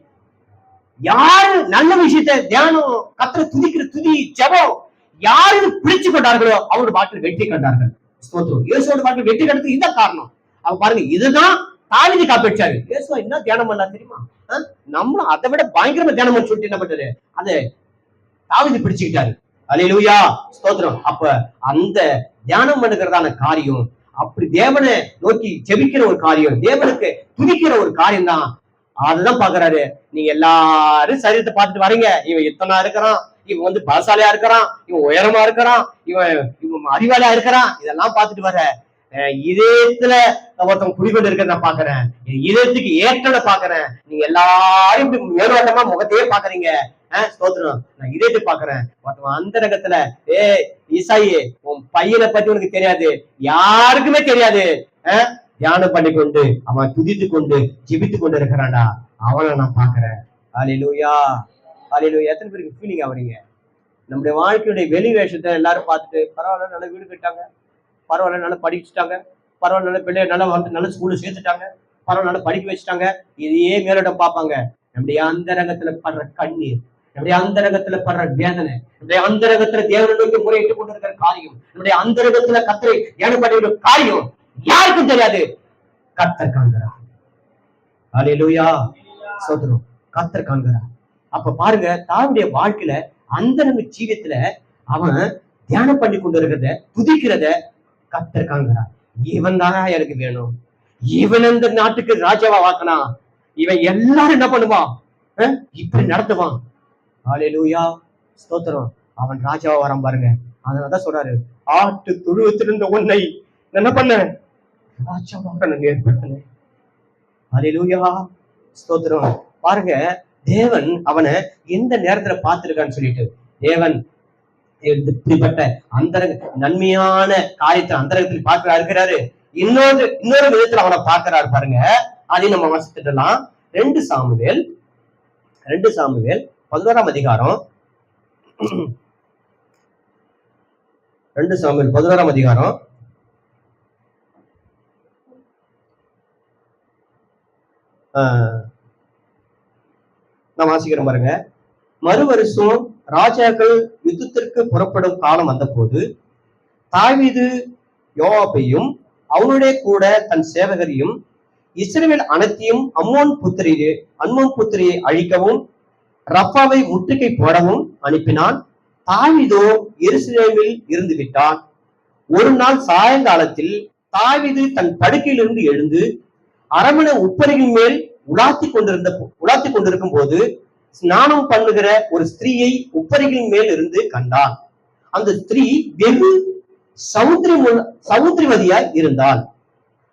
யாரு நல்ல விஷயத்தை தியானம், கர்த்தரை துதிக்கிற துதி, ஜெபம் யாரு பிடிச்சு கொண்டார்களோ அவரோட வாழ்க்கையில் வெற்றி கண்டார்கள். ஸ்தோத்திரம். இயேசுவோட வாழ்க்கையில் வெற்றி கண்டதுக்கு இதுதான் காரணம். அவங்க பாருங்க, இதுதான் தாவீது காப்பிச்சாரு. இயேசுவா என்ன தியானம் பண்ணா தெரியுமா? நம்மளும் அதை விட பயங்கரமா தியானம் பண்ணி சொல்லிட்டு என்ன பண்றாரு? அதை தாவீது பிடிச்சுக்கிட்டாரு. அல்லேலூயா, ஸ்தோத்திரம். அப்ப அந்த தியானம் பண்ணுகிறதான காரியம், அப்படி தேவனை நோக்கி ஜெபிக்கிற ஒரு காரியம், தேவனுக்கு துதிக்கிற ஒரு காரியம் தான். அதுதான் பாக்குறாரு. நீங்க எல்லாரும் சரீரத்தை பார்த்துட்டு வரீங்க. இவன் இத்தனா இருக்கிறான், இவன் வந்து பலசாலியா இருக்கிறான், இவன் உயரமா இருக்கிறான், இவன் அறிவாளியா இருக்கிறான், இதெல்லாம் பார்த்துட்டு வர இதயத்துல ஒருத்தவங்க குடிக்கொண்டு இருக்கிறத நான் பாக்குறேன். இதயத்துக்கு ஏற்றத பாக்குறேன். நீங்க எல்லாரும் இப்படி மேலோட்டமா முகத்தையே பாக்குறீங்க. ஸ்தோத்திரம். நான் இதயத்தை பாக்குறேன். ஒருத்தவன் அந்த ரகத்துல, ஈசாயி, உன் பையனை பத்தி உனக்கு தெரியாது, யாருக்குமே தெரியாது. தியானம் பண்ணி கொண்டு அவன் துதித்து கொண்டு ஜெபித்து கொண்டு இருக்கிறான்டா, அவனை நான் பாக்குறேன். அல்லேலூயா, அல்லேலூயா. எத்தனை பேருக்கு ஃபீலிங் ஆவறீங்க? நம்முடைய வாழ்க்கையுடைய வெளி வேஷத்தை எல்லாரும் பார்த்துட்டு, பரவாயில்ல, நல்ல வீடு கட்டாங்க, பரவாயில்ல, நல்லா படிச்சுட்டாங்க, பரவாயில்ல, நல்ல பிள்ளைய நல்லா வந்து நல்ல ஸ்கூல்ல சேர்த்துட்டாங்க, பரவாயில்ல, நல்லா படிக்க வச்சுட்டாங்க, இதையே மேலிடம் பார்ப்பாங்க. நம்முடைய அந்த ரகத்துல படுற கண்ணீர், நம்முடைய அந்த ரகத்துல படுற வேதனை, நம்முடைய அந்த ரகத்துல தேவனை நோக்கி முறையிட்டு கொண்டு இருக்கிற காரியம், நம்முடைய அந்த ரகத்துல கர்த்தரை தியானம் பண்ணுகிற காரியம் யாருக்கும் தெரியாது. கர்த்தர் காண்கிறார். அல்லேலூயா, ஸ்தோத்திரம். கர்த்தர் காண்கிறார். அப்ப பாருங்க, தாவீதுடைய வாழ்க்கையில அந்த ஜீவியத்துல அவன் தியானம் பண்ணி கொண்டு இருக்கிறத, துதிக்கிறத கர்த்தர் காண்கிறார். இவன் தானா எனக்கு வேணும், இவன் இந்த நாட்டுக்கு ராஜாவா வாக்கினா, இவன் எல்லாரும் என்ன பண்ணுவான்? இப்படி நடத்துவான். அல்லேலூயா, ஸ்தோத்திரம். அவன் ராஜாவா வரான் பாருங்க. அதனாலதான் சொல்றாரு, ஆட்டு தொழுவத்திலிருந்த உன்னை என்ன பண்ண ராஜாவாக நான் ஏற்படுத்தினேன். அல்லேலூயா, ஸ்தோத்திரம். பாருங்க, தேவன் அவனை எந்த நேரத்துல பார்த்திருக்கான்னு சொல்லிட்டு, தேவன் இப்படிப்பட்ட அந்த நன்மையான காரியத்தை அந்த இருக்கிறாரு. இன்னொரு விதத்துல அவனை பார்க்கிறாரு பாருங்க. அதையும் நம்ம வாசித்துடலாம். 2 சாமுவேல் 11ஆம் அதிகாரம் 2 சாமுவேல் 11ஆம் அதிகாரம் நான் வாசிக்கிறேன் பாருங்க. மறு வருஷம் ராஜாக்கள் யுத்தத்திற்கு புறப்படும் காலம் வந்த போது தாவீது யோவாபையும் அவனுடைய கூட தன் சேவகரையும் இஸ்ரவேல் அனைத்தையும் அம்மோன் புத்திரியை அழிக்கவும் ரப்பாவை முற்றுகை போடவும் அனுப்பினான். தாவீதோ எருசலேமில் இருந்து விட்டான். ஒரு நாள் சாயங்காலத்தில் தாவீது தன் படுக்கையிலிருந்து எழுந்து அரமனை உப்பரியின் மேல் உலாத்தி கொண்டிருக்கும் போது ஸ்நானம் பண்ணுகிற ஒரு ஸ்திரீயை உப்பரியின் மேல் இருந்து கண்டான். அந்த ஸ்திரீ வெகு சமுத்திரவதியாய் இருந்தாள்.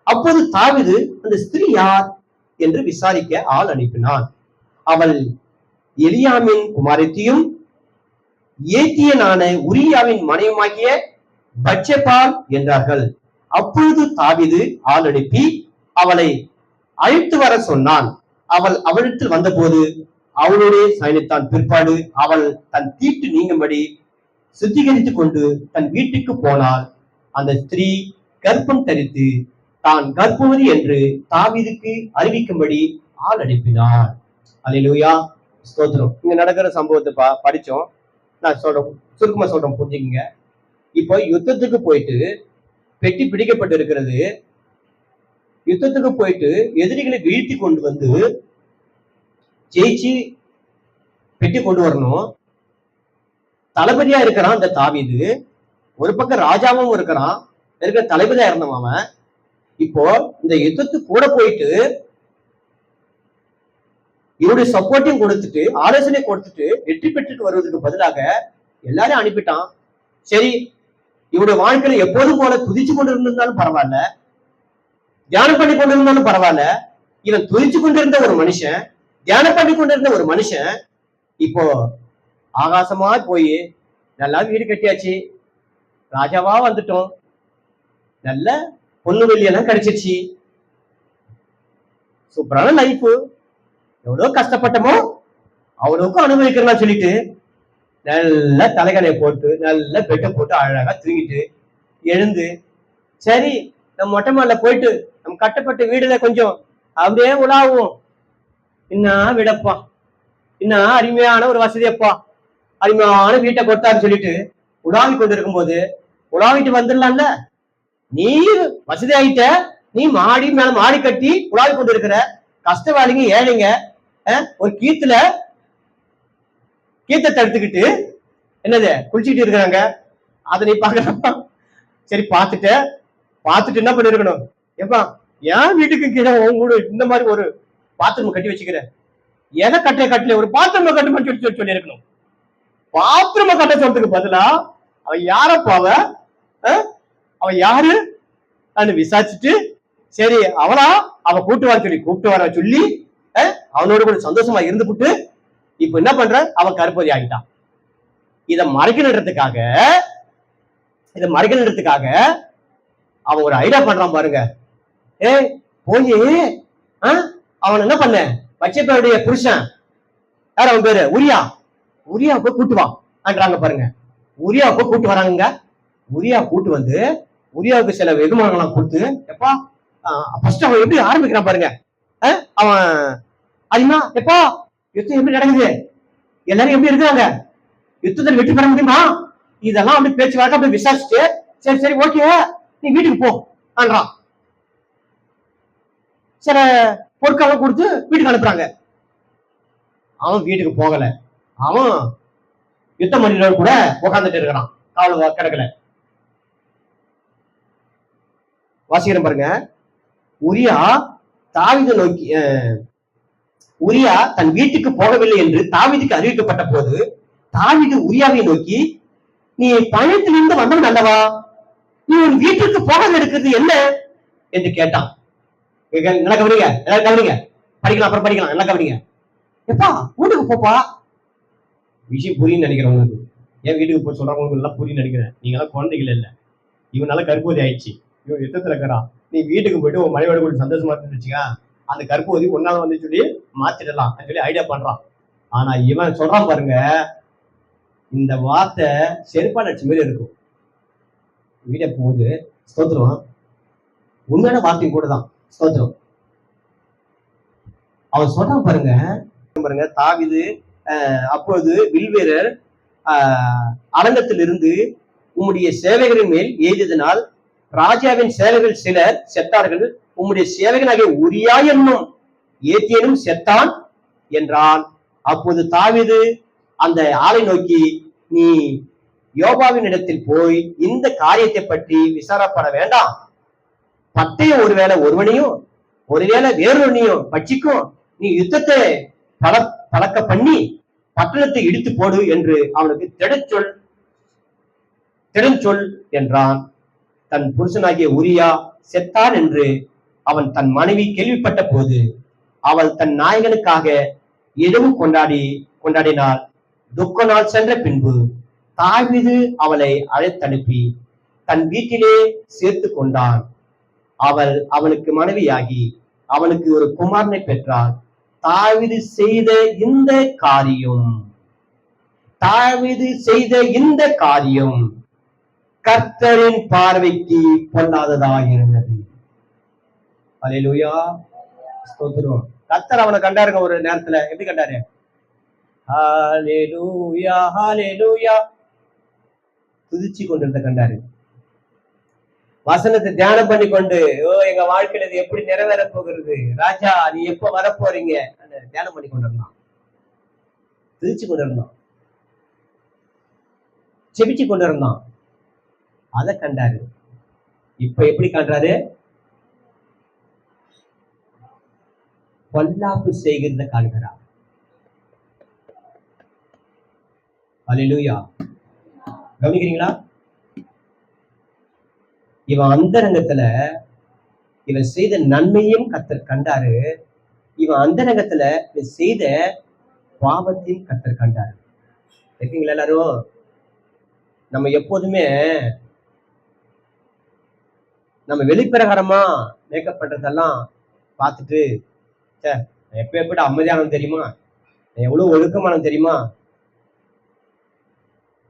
அப்போது தாவீது அந்த ஸ்திரீ யார் என்று விசாரிக்க ஆள் அனுப்பினான். அவள் எலியாமின் குமாரத்தியும் ஏத்தியனான உரியாவின் மனைவியாகிய பத்செபாள் என்றார்கள். அப்பொழுது தாவீது ஆள் அனுப்பி அவளை அழைத்து வர சொன்னான். அவள் அவளிடத்தில் வந்தபோது அவளுடைய சயனித்தான். பிற்பாடு அவள் தன் தீட்டு நீங்கும்படி சுத்திகரித்துக் கொண்டு தன் வீட்டுக்கு போனாள். அந்த ஸ்திரீ கர்ப்பம் தரித்து தான் கர்ப்பவதி என்று தாவீதுக்கு அறிவிக்கும்படி ஆள் அனுப்பினார். அல்லேலூயா, ஸ்தோத்திரம். இங்க நடக்கிற சம்பவத்தை படிச்சோம். நான் சுருக்கமா சொல்றேன், புரிஞ்சுக்கங்க. இப்போ யுத்தத்துக்கு போயிட்டு பெட்டி பிடிக்கப்பட்டு இருக்கிறது. யுத்தத்துக்கு போயிட்டு எதிரிகளை வீழ்த்தி கொண்டு வந்து ஜெயிச்சு பெட்டி கொண்டு வரணும். தளபதியா இருக்கிறான் அந்த தாவீது. ஒரு பக்கம் ராஜாவும் இருக்கிறான், இருக்கிற தளபதியா இருந்தவன் அவன். இப்போ இந்த யுத்தத்துக்கு கூட போயிட்டு இவருடைய சப்போர்ட்டையும் கொடுத்துட்டு ஆலோசனை கொடுத்துட்டு வெற்றி பெற்றுட்டு வருவதற்கு பதிலாக எல்லாரும் அனுப்பிட்டான். சரி, இவருடைய வாழ்க்கையில எப்போதும் போல துதிச்சு கொண்டு இருந்திருந்தாலும் பரவாயில்ல, தியானம் பண்ணி கொண்டு இருந்தாலும் பரவாயில்ல. இவன் துதிச்சு கொண்டிருந்த ஒரு மனுஷன், தியானம் பண்ணி கொண்டிருந்த ஒரு மனுஷன் இப்போ ஆகாசமா போய் நல்லா வீடு கட்டியாச்சு, ராஜாவா வந்துட்டோம், நல்ல பொண்ணு வெள்ளியெல்லாம் கிடைச்சிருச்சு, சூப்பரான லைஃப், எவ்வளவு கஷ்டப்பட்டமோ அவ்வளவுக்கும் அனுபவிக்கிறேன்னு சொல்லிட்டு நல்ல தலைகணையை போட்டு நல்ல பெட்டை போட்டு அழகா தூங்கிட்டு எழுந்து, சரி நம்ம மொட்டை மாடல போயிட்டு நம்ம கட்டப்பட்ட வீடுல கொஞ்சம் அப்படியே உலாவும், இன்னும் விடப்பா, இன்னும் அருமையான ஒரு வசதியப்பா, அருமையான வீட்டை கொடுத்தாருன்னு சொல்லிட்டு உலாவி கொண்டு இருக்கும் போது உலாவிட்டு வந்துடலாம்ல. நீ வசதி ஆயிட்ட, நீ மாடி மேல மாடி கட்டி உலாவி கொண்டு இருக்கிற கஷ்டவாளிங்க ஏழைங்க ஒரு கீத்தை தடுத்துக்கிட்டு என்னது குளிச்சுட்டு இருக்கிறாங்க. அதை நீ பாக்குறப்ப சரி பார்த்துட்டு என்ன பண்ணிருக்கணும், எப்பா என் வீட்டுக்கு கீழே உங்களோட இந்த மாதிரி ஒரு பாத்ரூம் கட்டி வச்சுக்கிறேன், எதை கட்டல ஒரு பாத்ரூம் கட்டுமான்னு சொல்லி இருக்கணும். பாத்ரூம் கட்ட சொல்றதுக்கு பதிலா அவன் யாரப்பா அவன் யாரு விசாரிச்சுட்டு சரி அவளா அவ கூப்பிட்டு வர சொல்லி அவனோட கூட சந்தோஷமா இருந்துபிட்டு இப்ப என்ன பண்ற, அவன் கருப்பதி ஆகிட்டான். இதை மறைக்கணுன்றதுக்காக அவன் ஒரு ஐடியா பண்றான் பாருங்க. போய் அவன் என்ன பண்ண, பச்சைப்பையுடைய புருஷன் யார் அவன் பேரு உரியா போய் கூட்டுவான்றாங்க பாருங்க. உரியா போய் கூட்டு வராங்க. உரியா கூட்டு வந்து உரியாவுக்கு சில வெகுமானங்கள்லாம் கொடுத்து, எப்பா ஃபர்ஸ்ட் அவன் எப்படி ஆரம்பிக்கிறான் பாருங்க. அவன் அதிகமா எப்பா யுத்தம் எப்படி நடக்குது, எல்லாரும் எப்படி இருக்கிறாங்க, யுத்தத்தில் வெற்றி பெற முடியுமா, இதெல்லாம் அப்படி பேச்சுவார்த்தை அப்படி விசாரிச்சுட்டு சரி ஓகே நீ வீட்டுக்கு போன்றான். சில பொருட்கள் கொடுத்து வீட்டுக்கு அனுப்புறாங்க. அவன் வீட்டுக்கு போகல, அவன் யுத்த மணியோட கூட உட்கார்ந்துட்டு இருக்கிறான், காவல் கிடக்கல. வாசிக்கிறேன் பாருங்க. உரியா தன் வீட்டுக்கு போகவில்லை என்று தாவீதுக்கு அறிவிக்கப்பட்ட போது தாவீது உரியாவை நோக்கி, நீ பயணத்திலிருந்து வந்தவன் அல்லவா, நீ உன் வீட்டுக்கு போகாம இருக்கிறது என்ன என்று கேட்டான். நல்லா கவனிங்க, எல்லாரும் கவனிங்க, படிக்கலாம் அப்புறம் படிக்கலாம், நல்லா கவனிங்க. எப்பா வீட்டுக்கு போப்பா, விஷயம் புரியுன்னு நினைக்கிறேன் உங்களுக்கு. ஏன் வீட்டுக்கு போய் சொல்றவங்களுக்கு எல்லாம் புரியுன்னு நினைக்கிறேன். நீங்க எல்லாம் குழந்தைகள் இல்லை, இவனால கருப்போதி ஆயிடுச்சு. இவன் யுத்தத்துல இருக்கிறான், நீ வீட்டுக்கு போயிட்டு உன் மனைவியோட கூட சந்தோஷமா இருந்துச்சுங்க, அந்த கற்பூதி ஒன்னால வந்து சொல்லி மாத்திடலாம் சொல்லி ஐடியா பண்றான். ஆனா இவன் சொல்றான் பாருங்க, இந்த வார்த்தை செருப்பா நடிச்ச மாதிரி இருக்கும். வீட போகுது, ஸ்தோத்திரம், உண்மையான வார்த்தையும் கூட தான், ஸ்தோத்திரம். அவன் சொல்றான் பாருங்க, பாருங்க தாவீது அப்போது வில்வீரர் அரங்கத்திலிருந்து உம்முடைய சேவைகளின் மேல் எய்ததினால் ராஜாவின் சேவைகள் சிலர் செத்தார்கள், உம்முடைய சேவைகளாகிய உரியா என்னும் ஏத்தியனும் செத்தான் என்றான். அப்போது தாவீது அந்த ஆளை நோக்கி, நீ யோவாவின் இடத்தில் போய் இந்த காரியத்தை பற்றி விசாரப்பட வேண்டாம், பட்டயம் ஒருவேளை ஒருவனையும் ஒருவேளை வேறொன்னையும் பட்சிக்கும், நீ யுத்தத்தை பழக்க பண்ணி பட்டணத்தை இடித்து போடு என்று அவனுக்கு திடச்சொல் என்றான். தன் புருஷனாகிய உரியா செத்தான் என்று அவன் தன் மனைவி கேள்விப்பட்ட போது அவள் தன் நாயகனுக்காக இரவு கொண்டாடினாள். துக்க நாள் சென்ற பின்பு தாவீது அவளை அழைத்தனுப்பி தன் வீட்டிலே சேர்த்து கொண்டான். அவள் அவனுக்கு மனைவியாகி அவனுக்கு ஒரு குமாரனை பெற்றாள். தாவீது செய்த இந்த காரியம் கர்த்தரின் பார்வைக்கு பொல்லாததாக இருந்தது. அல்லேலூயா, ஸ்தோத்திரம். கர்த்தர் அவனை கண்டாருங்க. ஒரு நேரத்துல எப்படி கண்டாரு? ஹல்லேலூயா ஹல்லேலூயா துதிச்சு கொண்டிருந்த கண்டாரு. வசனத்தை தியானம் பண்ணி கொண்டு, எங்க வாழ்க்கையில இது எப்படி நிறைவேற போகிறது ராஜா, நீ எப்ப வர போறீங்க தியானம் பண்ணி கொண்டிருந்தான், துதிச்சு கொண்டிருந்தான், செபிச்சு கொண்டிருந்தான். அதை கண்டாரு. இப்ப எப்படி காண்றாரு? பொல்லாப்பு செய்கிறத காண்கிறார். அல்லேலூயா, கவனிக்கிறீங்களா? இவன் அந்தரங்கத்துல இவன் செய்த நன்மையும் கர்த்தர் கண்டாரு, இவன் அந்தரங்கத்துல செய்த பாவத்தையும் கர்த்தர் கண்டாரு. இருக்கீங்களா எல்லாரும்? நம்ம எப்போதுமே நம்ம வெளிப்பிரகாரமா மேக்கப் பண்றதெல்லாம் பார்த்துட்டு, எப்படி அமைதியானது தெரியுமா, எவ்வளவு ஒழுக்கமானது தெரியுமா,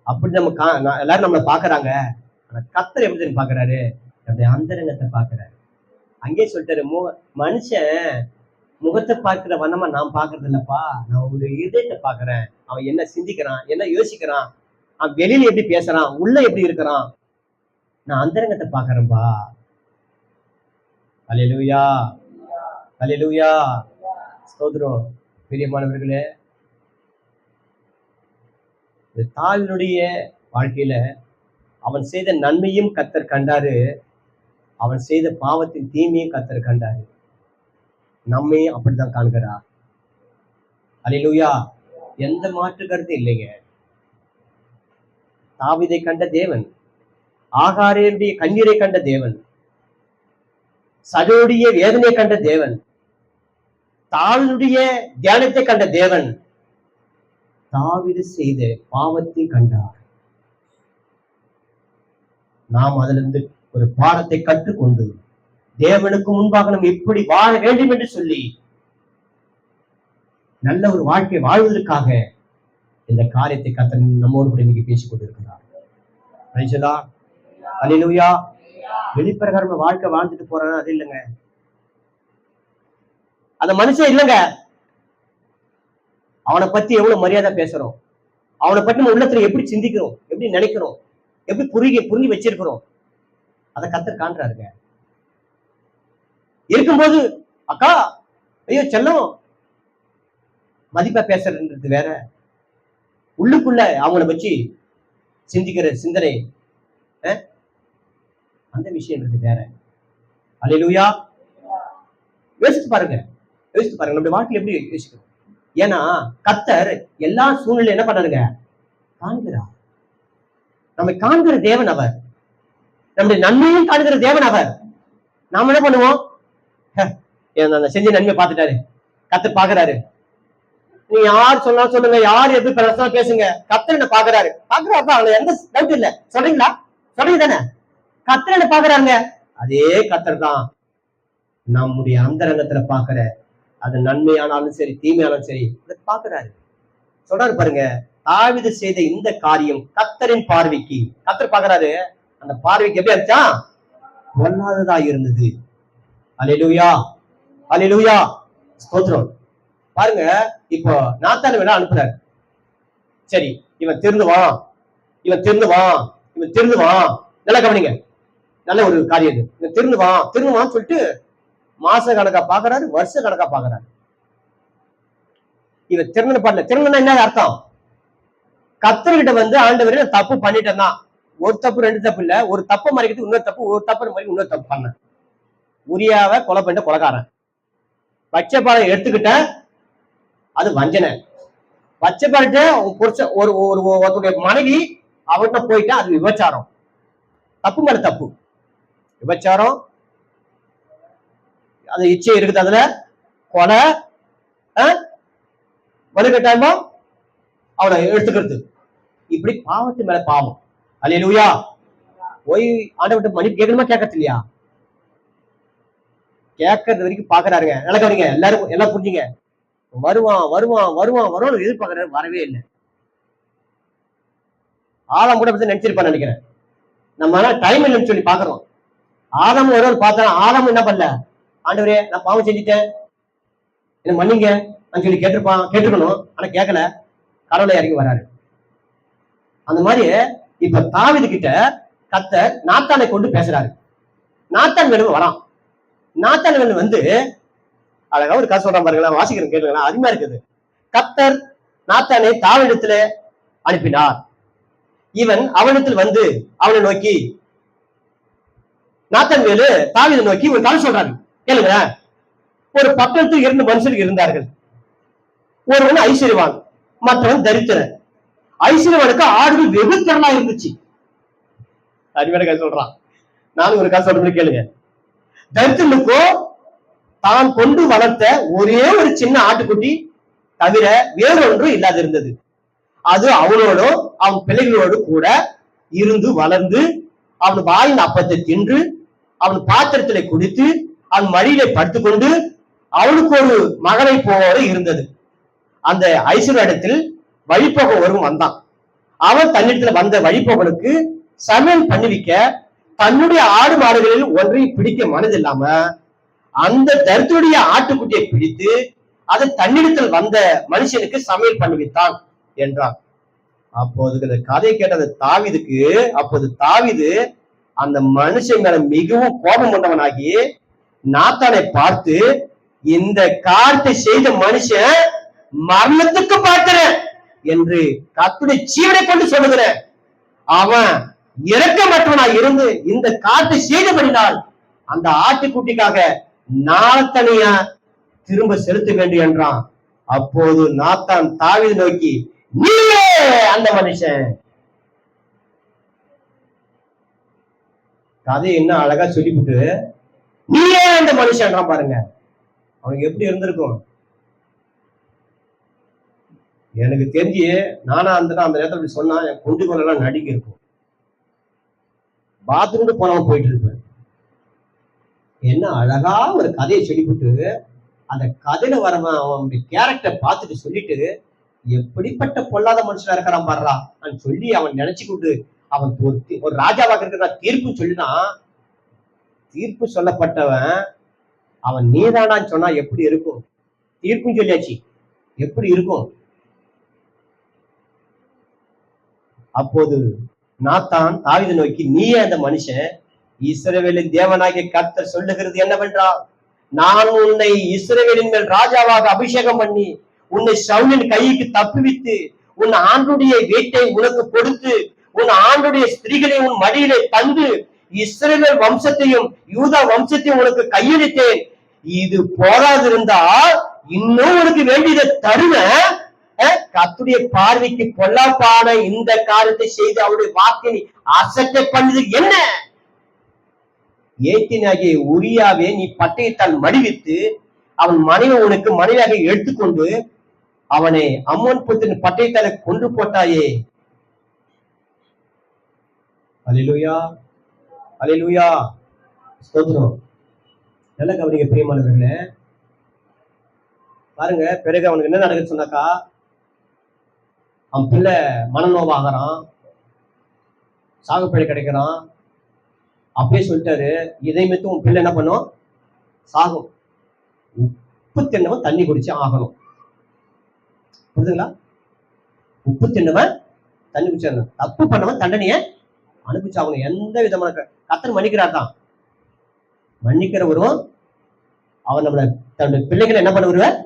அப்படி நம்ம எல்லாரும் நம்மளை பாக்குறாங்க. ஆனா கர்த்தர் எப்படி பாக்குறாரு? நம்முடைய அந்தரங்கத்தை பாக்குறாரு. அங்கே சொல்லிட்டாரு, மனுஷன் முகத்தை பார்க்கிற வண்ணமா நான் பாக்குறது இல்லப்பா, நான் ஒரு இதயத்தை பாக்குறேன். அவன் என்ன சிந்திக்கிறான், என்ன யோசிக்கிறான், அவன் வெளியில எப்படி பேசுறான், உள்ள எப்படி இருக்கிறான், நான் அந்தரங்கத்தை பாக்குறேன்பா. அல்லேலூயா அல்லேலூயா, ஸ்தோத்திரம். பிரியமானவர்களே, தாவீதுடைய வாழ்க்கையில அவன் செய்த நன்மையும் கர்த்தர் கண்டாரு, அவன் செய்த பாவத்தின் தீமையும் கர்த்தர் கண்டாரு. நம்மையும் அப்படித்தான் காண்கிறார். அல்லேலூயா, எந்த மாற்று கருத்து இல்லைங்க. தாவீதை கண்ட தேவன், ஆகாரேயுடைய கண்ணீரை கண்ட தேவன், சகோடைய வேதனை கண்ட தேவன், தாவீதுடைய தியானத்தை கண்ட தேவன், தாவீது செய்த பாவத்தை கண்டார். நாம் அதிலிருந்து ஒரு பாடத்தை கற்றுக்கொண்டு தேவனுக்கு முன்பாக நாம் எப்படி வாழ வேண்டும் என்று சொல்லி நல்ல ஒரு வாழ்க்கை வாழ்வதற்காக இந்த காரியத்தை கர்த்தர் நம்மோடு கூட இன்னைக்கு பேசிக் கொண்டிருக்கிறார். அல்லேலூயா. வெளிப்பிரகாரமா வாழ்க்கை வாழ்ந்துட்டு போறான், அது இல்லைங்க. அந்த மனுஷன் இல்லைங்க. அவனை பத்தி எவ்வளவு மரியாதை பேசுறோம், அவனை பத்தி நம்ம உள்ளத்துல எப்படி சிந்திக்கிறோம், எப்படி நினைக்கிறோம், எப்படி புரிஞ்சு வச்சிருக்கிறோம், அதை கர்த்தர் காண்றாருங்க. இருக்கும்போது அக்கா ஐயோ செல்லம் மதிப்பா பேசுறது வேற, உள்ளுக்குள்ள அவங்கள வச்சு சிந்திக்கிற சிந்தனை அந்த விஷயம்ன்றது வேற. அல்லேலூயா. யோசித்து பாருங்க, நம்முடைய வாழ்க்கையில எப்படி யோசிக்கணும். ஏன்னா கர்த்தர் எல்லா சூழ்நிலையும் என்ன பண்ணாருங்க, காண்கிறார். நம்மை காண்கிற தேவன் அவர், நம்முடைய நன்மையும் காண்கிற தேவன் அவர். நாம என்ன பண்ணுவோம், செஞ்ச நன்மை பார்த்துட்டாரு, கர்த்தர் பாக்குறாரு. நீ யார் சொன்னாலும் சொல்லுங்க, யார் எப்படி பேசுங்க, கர்த்தர் என்ன பாக்குறாரு. பாக்குறாருப்பா, அவங்களுக்கு எந்த டவுட் இல்ல. சொல்றீங்களா? சொல்றீங்க தானே? கர்த்தர் என்ன பாக்குறாங்க. அதே கர்த்தர் தான் நம்முடைய அந்தரங்கத்துல பாக்குற, அது நன்மையானாலும் சரி தீமையானாலும் சரி பாக்குறாரு. சொல்றாரு பாருங்க, தாவீது செய்த இந்த காரியம் கர்த்தரின் பார்வைக்கு, கர்த்தர் பாக்குறாரு, அந்த பார்வைக்கு எப்படி இருந்துச்சா? பொல்லாததா இருந்தது. அல்லேலூயா, அல்லேலூயா, ஸ்தோத்திரம். பாருங்க, இப்போ நாத்தானை வேணா அனுப்புறாரு. சரி, இவன் திருந்துவான், இவன் திருந்துவான், இவன் திருந்துவான். நல்லா கவனிங்க, நல்ல ஒரு காரியம் இது. இவன் திருந்துவான் திருந்துவான்னு சொல்லிட்டு மாச கணக்கா பாக்குறாரு, வருஷ கணக்கா பாக்குறாரு. இவன் திருந்தன பண்ணல. திருந்தனா என்ன அர்த்தம்? கர்த்தர்கிட்ட வந்து ஆண்டவரே நான் தப்பு பண்ணிட்டேன்னா, ஒரு தப்பு ரெண்டு தப்பு இல்ல, ஒரு தப்பு மறைக்கிறது இன்னொரு தப்பு, ஒரு தப்பு மாதிரி இன்னொரு தப்பு பண்ண. உரியாவை கொலை பண்ணிட்ட கொலைகாரன், பச்சைப்பாளையம் எடுத்துக்கிட்டேன், அது வஞ்சனை. பச்சைப்பாளையத்தை ஒரு ஒருத்தருடைய மனைவி அவர்கிட்ட போயிட்டா, அது விபச்சாரம். தப்பு மேல தப்பு, விபச்சாரம், அது இச்சை இருக்குது, அதுல கொலை, வலுக்கட்டாயமா அவனை எடுத்துக்கிறது, இப்படி பாவத்து மேல பாவம். அல்லேலூயா. போய் ஆண்டவர்கிட்ட மன்னிப்பு கேட்கணுமா கேட்கறது இல்லையா? கேட்கறது வரைக்கும் பாக்குறாருங்க. நல்லா கவனிங்க, எல்லாரும் எல்லாம் புரிஞ்சுங்க. வருவான் வருவான் வருவான் வருவான் எதிர்பார்க்கறாரு, வரவே இல்லை. ஆதாம் கூட பத்தி நினைச்சிருப்பான்னு நினைக்கிறேன். நம்ம டைம் இல்லைன்னு சொல்லி பாக்குறோம். ஆதாம் ஒருவர் பார்த்தா, ஆதாம் என்ன பண்ணல, ஆண்டவரே நான் பாவம் செஞ்சுட்டேன் என்ன மன்னிங்க சொல்லி கேட்டிருக்கணும். ஆனா கேட்கல, கடவுளை இறங்கி வராரு. அந்த மாதிரி இப்ப தாவீது கிட்ட கர்த்தர் நாத்தானை கொண்டு பேசுறாரு. நாத்தான் வேணும் வரான். நாத்தான் வேணும் வந்து அழகா ஒரு கதை சொல்றான் பாருங்களா, வாசிக்கிறேன் கேளுங்களா, அருமையா இருக்குது. கர்த்தர் நாத்தானை தாவீதிடத்துல அனுப்பினார். இவன் அவனிடத்தில் வந்து அவனை நோக்கி, நாத்தான் வேலு தாவீதை நோக்கி ஒரு கதை சொல்றாரு கேளுங்க. ஒரு பட்டணத்தில் 2 மனுஷர்கள் இருந்தார்கள். ஒருவன் ஐஸ்வர்யவான், மற்றவன் தரித்திரன். ஐஸ்வர்யவானுக்கு ஆடுகள் வெகு திரளா இருந்துச்சு. அருமையான கதை சொல்றான். நானும் ஒரு கதை சொல்றேன் கேளுங்க. தரித்திரனுக்கோ தான் கொண்டு வளர்த்த ஒரே ஒரு சின்ன ஆட்டுக்குட்டி தவிர வேறொன்றும் இல்லாது இருந்தது. அது அவனோடும் அவன் பிள்ளைகளோடு கூட இருந்து வளர்ந்து அவன் வாயின் அப்பத்தை தின்று அவன் பாத்திரத்திலே குடித்து அவன் மடியிலே படுத்துக்கொண்டு அவனுக்கு ஒரு மகனை போல இருந்தது. அந்த ஐஸ்வர்யத்தில் வழிபோக ஒருவன் வந்தான். அவன் தன்னிடத்துல வந்த வழிபோகனுக்கு சமையல் பண்ணிவிக்க தன்னுடைய ஆடு மாடுகளில் ஒன்றை பிடிக்க மனதில்லாம அந்த தரித்திரனுடைய ஆட்டுக்குட்டியை பிடித்து அதை தன்னிடத்தில் வந்த மனுஷனுக்கு சமையல் பண்ணிவித்தான் என்றான். அப்போது இந்த கதை கேட்டது தாவீதுக்கு, அப்போது தாவீது அந்த மனுஷன் மேல மிகவும் கோபம் கொண்டவனாகி நாத்தானை பார்த்து, இந்த காரியத்தை செய்த மனுஷன் மரணத்துக்கு பார்க்கிறேன் என்று கர்த்தருடைய ஜீவனை கொண்டு சொல்லுகிறேன். அவன் இரக்கமற்றவனாய் இருந்து இந்த காரியத்தை செய்தபடினால் அந்த ஆட்டுக்குட்டிக்காக நாத்தனையா திரும்ப செலுத்த வேண்டும் என்றான். அப்போது நாத்தான் தாவீதை நோக்கி, நீயே அந்த மனுஷன். கதை என்ன அழகா சொல்லிவிட்டு நீயே அந்த மனுஷன் பாருங்க. அவனுக்கு எப்படி இருந்திருக்கும்? எனக்கு தெரிஞ்சு நானா அந்த நேரத்தில் சொன்னா என் கொண்டு கொள்ளலாம் நடிக்க இருக்கும். பாத்ரூம் போனவன் போயிட்டு இருப்பேன். என்ன அழகா ஒரு கதையை சொல்லிவிட்டு அந்த கதையில வரவன் அவனுடைய கேரக்டர் பார்த்துட்டு சொல்லிட்டு, எப்படிப்பட்ட பொல்லாத மனுஷனா இருக்கிறான் பாடுறா சொல்லி அவன் நினைச்சுக்கிட்டு அவன் ஒரு ராஜாவாக இருக்கிற தீர்ப்பு சொல்லிதான். தீர்ப்பு சொல்லப்பட்டவன் அவன் நீதானான்னு சொன்னா எப்படி இருக்கும்? தீர்ப்பும் சொல்லியாச்சு, எப்படி இருக்கும்? அப்போது நாத்தான் தாவீதை நோக்கி, நீயே அந்த மனுஷன். இஸ்ரவேலின் தேவனாகிய கர்த்தர் சொல்லுகிறது என்னவென்றால், நான் உன்னை இஸ்ரவேலின் மேல் ராஜாவாக அபிஷேகம் பண்ணி உன்னை சவுலின் கைக்கு தப்புவித்து உன் ஆண்டுடைய வீட்டை உனக்கு கொடுத்து உன் ஆண்டுடைய ஸ்திரீகளை உன் மடியிலே தந்து இஸ்ரவேல் வம்சத்தையும் யூதா வம்சத்தையும் உனக்கு கையளித்தேன். இது போராதிருந்தால் இன்னும் உனக்கு வேண்டியதை தருவேன். கர்த்தருடைய பார்வைக்கு பொல்லாப்பான இந்த காரியத்தை செய்து அவருடைய வாக்கை அசட்டை பண்ணது என்ன? ஏத்தினாகிய உரியாவே நீ பட்டயத்தால் மடிவித்து அவன் மனைவி உனக்கு மனைவியாக எடுத்துக்கொண்டு அவனை அம்மோன் புத்திரன் பட்டயத்தால கொன்று போட்டாயே. அல்லேலூயா, அல்லேலூயா. ஸ்தோத்திரம். நல்ல கவனிக்க பிரியமானவர்களே. பாருங்க, பிறகு அவனுக்கு என்ன நடக்குது சொன்னாக்கா, அவன் பிள்ளை மனநோவாகிறான், சாகுப்பழி கிடைக்கிறான். அப்படியே சொல்லிட்டாரு, இதை மித்து உன் பிள்ளை என்ன பண்ணும், சாகும். உப்பு தின்னவன் தண்ணி குடிச்சு ஆகணும். புரியுதுங்களா? உப்பு தின்னவன் தண்ணி குடிச்சு, தப்பு பண்ணவன் தண்டனைய அனுப்பிச்சாகணும். எந்த விதமான கர்த்தர் மன்னிக்கிறார் தான். மன்னிக்கிறவரும் அவன் நம்மள தன்னுடைய பிள்ளைகளை என்ன பண்ணுவார்,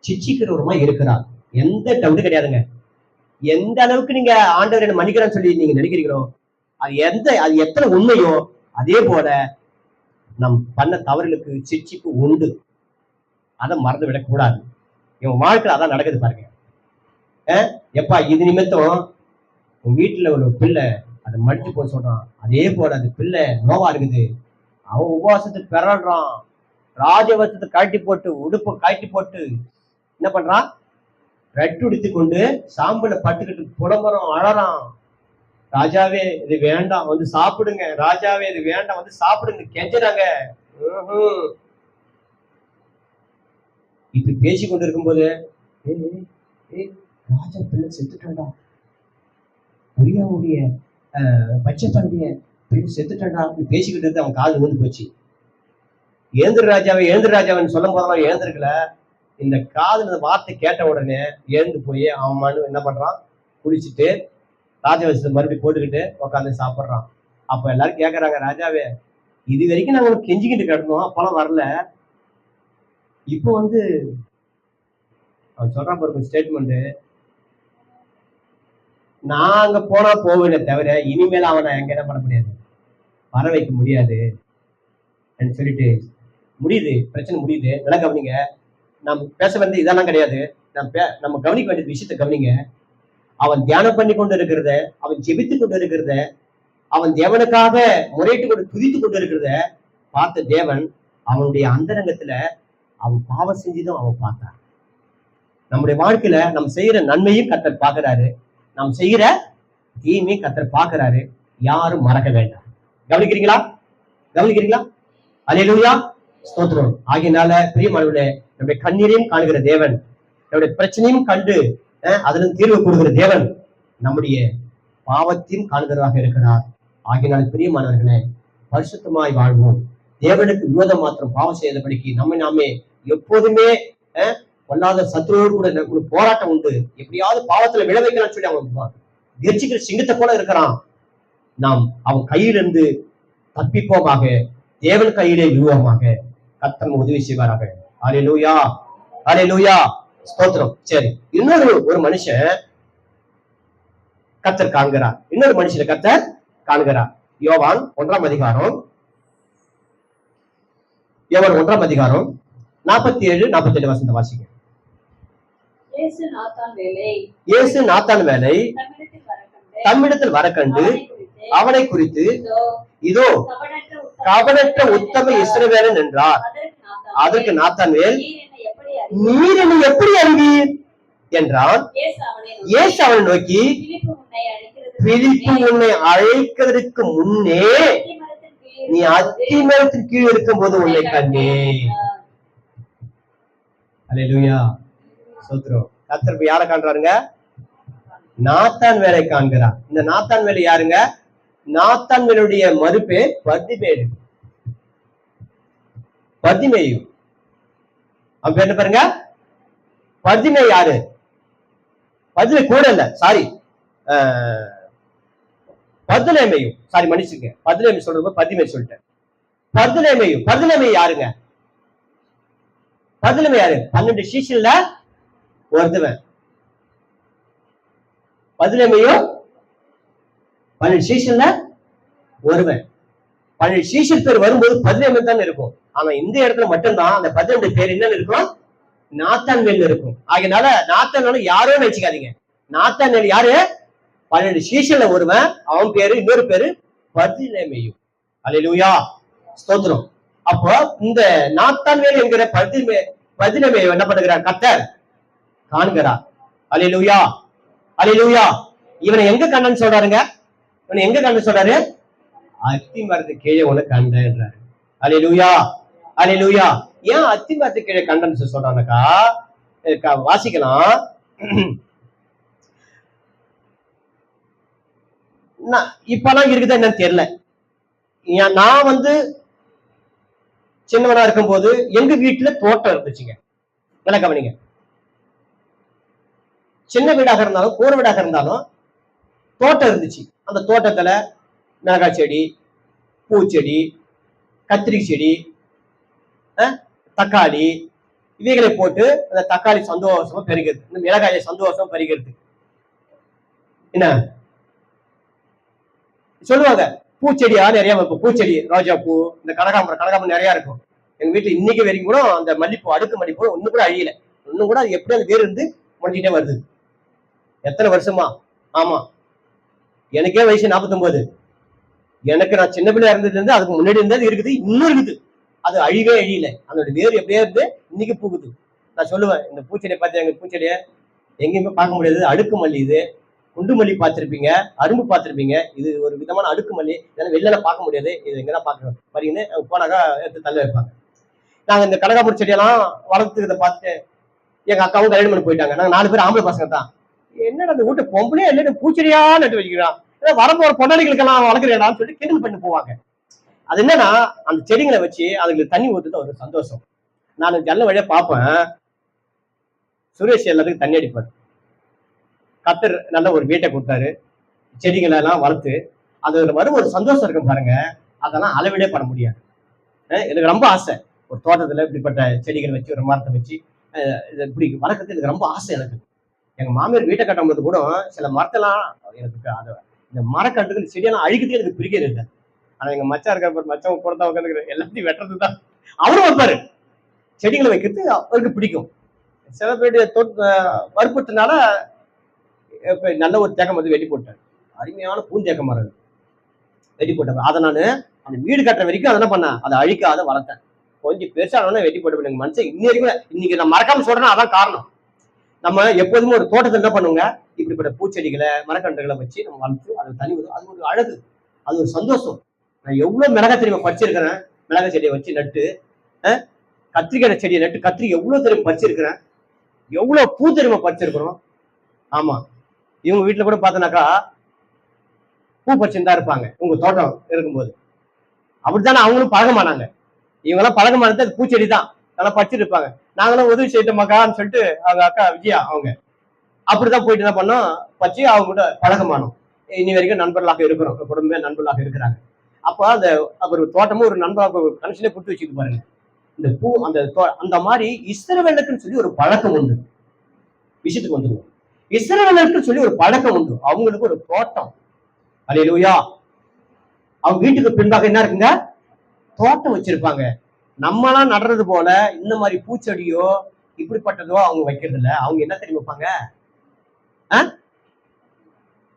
சிச்சிக்கிறவருமா இருக்கிறார். எந்த டவுட் கிடையாதுங்க. எந்த அளவுக்கு நீங்க ஆண்டவர் என்ன மன்னிக்கிறான்னு சொல்லி நீங்க நினைக்கிறீங்களோ, அது எத்தனை உண்மையோ அதே போல நம் பண்ண தவறுகளுக்கு சிச்சிப்பு உண்டு. அதை மறந்து விடக்கூடாது. இவன் வாழ்க்கையில் அதான் நடக்குது பாருங்க. எப்பா இது நிமித்தம் உன் வீட்டுல ஒரு பிள்ளை அதை மடிச்சு போட சொல்றான், அதே போல அந்த பிள்ளை நோவா இருக்குது. அவன் உபவாசத்துக்கு பிறல்றான், ராஜவசத்தை கழட்டி போட்டு உடுப்பை கழட்டி போட்டு என்ன பண்றான், ரெட்டு உடுத்தி கொண்டு சாம்பல பட்டுக்கிட்டு புலம்புறான், அழறான். ராஜாவே இது வேண்டாம் வந்து சாப்பிடுங்க, ராஜாவே இது வேண்டாம் வந்து சாப்பிடுங்க கெஞ்சுறாங்க. இப்படி பேசி கொண்டு இருக்கும்போது ராஜா பிள்ளை செத்துட்டாண்டா, உரியாவுடைய பச்சைப்பாண்டிய பிள்ளை செத்துட்டாண்டா பேசிக்கிட்டு இருந்து அவன் காது வந்து போச்சு. ஏந்திர ராஜாவை ஏந்திர ராஜாவன்னு சொல்லும் போதெல்லாம் ஏந்திருக்கல. இந்த காதுல இந்த வார்த்தை கேட்ட உடனே ஏந்து போய் அவன் மனு என்ன பண்றான், குளிச்சுட்டு ராஜவசத்தை மறுபடியும் போட்டுக்கிட்டு உட்காந்து சாப்பிட்றான். அப்ப எல்லாரும் கேட்கறாங்க, ராஜாவே இது வரைக்கும் நாங்க உங்களுக்கு கெஞ்சிக்கிட்டு கிடந்தோம், அப்பெல்லாம் வரல, இப்போ வந்து அவன் சொல்றான் பாருங்க ஸ்டேட்மெண்ட், நான் அங்க போனா போவேனே தவிர இனிமேல் அவனை எங்க என்ன பண்ண முடியாது, வர வைக்க முடியாது சொல்லிட்டு முடியுது, பிரச்சனை முடியுது. நல்லா கவனிங்க, நம்ம பேச வேண்டியது இதெல்லாம் கிடையாது. நம்ம கவனிக்க வேண்டிய விஷயத்த கவனிங்க. அவன் தியானம் பண்ணி கொண்டு இருக்கிறத, அவன் ஜெபித்து கொண்டு இருக்கிறத, அவன் தேவனுக்காக முறையிட்டு கொண்டு துதித்து கொண்டு இருக்கிறத பார்த்த தேவன் அவனுடைய அந்தரங்கத்துல அவன் பாவம் செஞ்சதும் அவன் பார்த்தான். நம்முடைய வாழ்க்கையில நம்ம செய்யற நன்மையும் கர்த்தர் பார்க்கிறாரு, நாம் செய்யற தீமையும் கர்த்தர் பார்க்கிறாரு. யாரும் மறக்க வேண்டாம். கவனிக்கிறீங்களா? கவனிக்கிறீங்களா? அல்லேலூயா, ஸ்தோத்திரம். ஆகையினால பிரியமானவர்களே, நம்முடைய கண்ணீரையும் காணுகிற தேவன், நம்முடைய பிரச்சனையும் கண்டு அதிலும் தீர்வு கொடுக்கிற தேவன் நம்முடைய பாவத்தையும் காணுகிறதாக இருக்கிறார். ஆகையினால பிரியமானவர்களே, பரிசுத்தமாய் வாழ்வோம். தேவனுக்கு விரோதம் மாத்திரம் பாவம் செய்தபடிக்கு நம்மை நாமே எப்போதுமே பொல்லாத சத்துருவோடு கூட போராட்டம் உண்டு. எப்படியாவது பாவத்துல விழ வைக்கலாம்னு சொல்லி அவன் கெர்ச்சிக்கிற சிங்கத்தை போல இருக்கிறான். நாம் அவன் கையிலிருந்து தப்பிப்போமாக, தேவன் கையிலே விழுவோமாக. கர்த்தர் உதவி செய்வாராக. அல்லேலூயா, அல்லேலூயா, ஸ்தோத்திரம். சரி, ஒரு மனுஷன் கர்த்தர் காண்கிறார், இன்னொரு மனுஷனை கர்த்தர் காண்கிறார். யோவான் 1ஆம் அதிகாரம் 47-48 வசனத்தை வாசிங்க. இயேசு நாத்தான் வேலை தம்மிடத்தில் வர கண்டு அவனை குறித்து, இதோ கபடற்ற உத்தம இஸ்ரவேலன் என்றார். அதற்கு நாத்தான்வேல், நீர் என்னை எப்படி அறிவீர் என்றான். இயேசு அவனை நோக்கி, பிலிப்பு உன்னை அழைக்கிறதுக்கு முன்னே நீ அத்திமரத்தின் கீழ் இருக்கும் போது உன்னை கண்டேன். அல்லேலூயா, ஸ்தோத்திரம். கர்த்தர் யாரை காண்றாருங்க? நாத்தான் வேலை காண்கிறார். இந்த நாத்தான் வேலை யாருங்க? நாத்தான் வேலுடைய மறுப்பே பர்திமேயு. பர்திமேயு அவன் பேர் என்ன பாருங்க? பர்திமே யாரு? பர்திமே கூட இல்ல, சாரி, பர்துலேமேயு, சாரி மன்னிச்சுங்க, பர்துலேமேயு சொல்றது பர்திமே சொல்லிட்டேன். பர்துலேமேயு யாருங்க? பர்துலேமேயு யாரு? 12 சீஷன்ல ஒருத்தவன். பர்துலேமேயு 12 சீஷன்ல ஒருவன். 12 சீஷன் பேர் வரும்போது 12 தான் இருக்கும். ஆனா இந்த இடத்துல மட்டும்தான் அந்த 12 பேர் என்னன்னு இருக்கும்? நாத்தான்வேல் இருக்கும். ஆகையினால நாத்தான்வேல் யாரோ நினைச்சுக்காதீங்க. நாத்தான்வேல் யாரு? 12 சீஷன்ல ஒருவன். அவன் பேரு, இன்னொரு பேரு பர்திலேமேயு. அல்லேலூயா, ஸ்தோத்திரம். அப்போ இந்த நாத்தான்வேல் என்கிற பர்திலேமேயு என்ன பண்ணுகிறார்? கர்த்தர் காண்கிறார். அல்லேலூயா, அல்லேலூயா. இவனை எங்க கண்டன்னு சொல்றாருங்க? இவனை எங்க கண்டு சொல்றாரு? அத்தி மரத்து கீழே உனக்கு கண்டன்றாரு. அல்லேலூயா, அல்லேலூயா. ஏன் அத்தி மரத்து கீழே கண்டன்னு சொல்றானாக்கா, வாசிக்கலாம். இப்பெல்லாம் இருக்குதா என்னன்னு தெரியல. நான் வந்து சின்னவனா இருக்கும்போது எங்க வீட்டுல தோட்டம் இருந்துச்சுங்க. நல்லா கவனிங்க. சின்ன வீடாக இருந்தாலும் கூரை வீடாக இருந்தாலும் தோட்டம் இருந்துச்சு. அந்த தோட்டத்துல மிளகாய் செடி, பூச்செடி, கத்திரி செடி, தக்காளி இவைகளை போட்டு அந்த தக்காளி சந்தோஷமா பெருகிறது, இந்த மிளகாயை சந்தோஷமா பெருகிறது. என்ன சொல்லுவாங்க, பூச்செடியா நிறைய வைப்போம். பூச்செடி, ரோஜா பூ, இந்த கனகாம்பரம் நிறைய இருக்கும் எங்க வீட்டுல. இன்னைக்கு வரைக்கும் கூட அந்த மல்லிப்பூ, அடுக்கு மல்லிப்பூ ஒண்ணு கூட அழியல. இன்னும் கூட அது எப்படி அந்த வேறு இருந்து முடிஞ்சிட்டே வருது. எத்தனை வருஷமா? ஆமா, எனக்கே வயசு 49. எனக்கு நான் சின்ன பிள்ளையா இருந்தது அதுக்கு முன்னாடி இருந்தது இருக்குது, இன்னும் இருக்குது. அது அழிவே அழியல. அதோட வேறு எப்படியே இருந்து இன்னைக்கு பூக்குது. நான் சொல்லுவேன், இந்த பூச்செடியை பார்த்து எங்க பூச்செடியை எங்கேயுமே பார்க்க முடியாது. அடுக்கு மல்லி, இது குண்டு மல்லி பார்த்திருப்பீங்க, அரும்பு பார்த்திருப்பீங்க. இது ஒரு விதமான அடுக்கு மல்லி, இதெல்லாம் வெளியில பார்க்க முடியாது. இது எங்கதான் பார்க்கணும் பாருங்கன்னு போனாக்கா எடுத்து தள்ள வைப்பாங்க. நாங்க இந்த கனகாம்பரம் செடியெல்லாம் வளர்த்துக்கிறத பார்த்துட்டு எங்க அக்காவும் கல்யாணம் பண்ணி போயிட்டாங்க. நாங்க 4 பேர் ஆம்பளை பசங்க தான். என்னடா அந்த வீட்டு பொம்பளையே இல்லை, பூச்செடியா நட்டு வைக்கிறான், வரப்போற பொண்டாளிகளுக்கெல்லாம் வளர்க்குறேடான்னு சொல்லிட்டு கிண்டல் பண்ணி போவாங்க. அது என்னன்னா, அந்த செடிகளை வச்சு அதுங்களுக்கு தண்ணி ஊத்துட்டு ஒரு சந்தோஷம். நான் ஜல்ல வழியா பார்ப்பேன், சுரேஷ் எல்லாத்துக்கும் தண்ணி அடிப்பார். கத்தர் நல்ல ஒரு வீட்டை கொடுத்தாரு, செடிகளை எல்லாம் வளர்த்து அதுல வரும் ஒரு சந்தோஷம் இருக்கும் பாருங்க, அதெல்லாம் அளவிடே பண்ண முடியாது. எனக்கு ரொம்ப ஆசை, ஒரு தோட்டத்துல இப்படிப்பட்ட செடிகள் வச்சு, ஒரு மரத்தை வச்சு இப்படி வளர்க்கறது எனக்கு ரொம்ப ஆசை. எனக்கு எங்க மாமியார் வீட்டை கட்டும்போது கூட சில மரத்தெல்லாம் எனக்கு அது இந்த மரக்கட்டுகள் செடியெல்லாம் அழிக்கிறதே எனக்கு பிரிக்கிறது இல்லை. ஆனா எங்க மச்சா இருக்க, மச்சம் கூட தான் உட்காந்துக்கிற, எல்லாத்தையும் வெட்டுறது தான் அவரும் வைப்பாரு. செடிகளை வைக்கிறது அவருக்கு பிடிக்கும். சில பேருடைய வற்புறுத்தினால நல்ல ஒரு தேக்கம் வந்து வெட்டி போட்டார். அருமையான பூந்தேக்க மரம் வெட்டி போட்டார். அதை நான் அந்த வீடு கட்டுற வரைக்கும் அதை என்ன பண்ணேன், அதை அழிக்காத வளர்த்தேன். கொஞ்சம் பெருசான வெட்டி போட்டு மனுஷன் இன்னி வரைக்கும் இன்னைக்கு நான் மறக்காம சொல்றேன்னா அதான் காரணம். நம்ம எப்போதுமே ஒரு தோட்டத்தில் என்ன பண்ணுவோங்க, இப்படிப்பட்ட பூச்செடிகளை, மரக்கன்றுகளை வச்சு நம்ம வளர்த்து அதை தனி, அது ஒரு அழகு, அது ஒரு சந்தோஷம். நான் எவ்வளவு மிளகாய் தெரியுமா பறிச்சிருக்கிறேன், மிளகாய் செடியை வச்சு நட்டு, கத்திரிக்காய் செடியை நட்டு கத்திரி எவ்வளவு தெரியுமா பறிச்சிருக்கிறேன், எவ்வளவு பூ தெரியுமா பறிச்சிருக்கிறோம். ஆமா, இவங்க வீட்டுல கூட பார்த்தனாக்கா பூ பறிச்சுதான் இருப்பாங்க உங்க தோட்டம் இருக்கும்போது. அப்படித்தானே அவங்களும் பழகமானாங்க. இவங்கெல்லாம் பழகமானது அது பூச்செடி தான், நல்லா பறிச்சுட்டு இருப்பாங்க. நாங்களும் உதவி செய்யிட்டோமாக்கான்னு சொல்லிட்டு அவங்க அக்கா விஜயா அவங்க அப்படிதான் போயிட்டு என்ன பண்ணோம், பச்சு அவங்க கூட பழகமானோம். இனி வரைக்கும் நண்பர்களாக இருக்கிறோம், குடும்ப நண்பர்களாக இருக்கிறாங்க. அப்போ அந்த ஒரு தோட்டமும் ஒரு நண்பராக கனெக்ஷனே கொடுத்து வச்சுட்டு பாருங்க. இந்த பூ அந்த மாதிரி இஸ்ரவேலுக்குன்னு சொல்லி ஒரு பழக்கம் உண்டு. விஷயத்துக்கு வந்துருவோம். இஸ்ரவேலுக்குன்னு சொல்லி ஒரு பழக்கம் உண்டு. அவங்களுக்கு ஒரு தோட்டம். அல்லேலூயா. அவங்க வீட்டுக்கு பின்பாக என்ன இருக்குங்க, தோட்டம் வச்சிருப்பாங்க. நம்மளாம் நடுறது போல இந்த மாதிரி பூச்செடியோ இப்படிப்பட்டதோ அவங்க வைக்கிறது இல்ல. அவங்க என்ன தெரியும் வைப்பாங்க,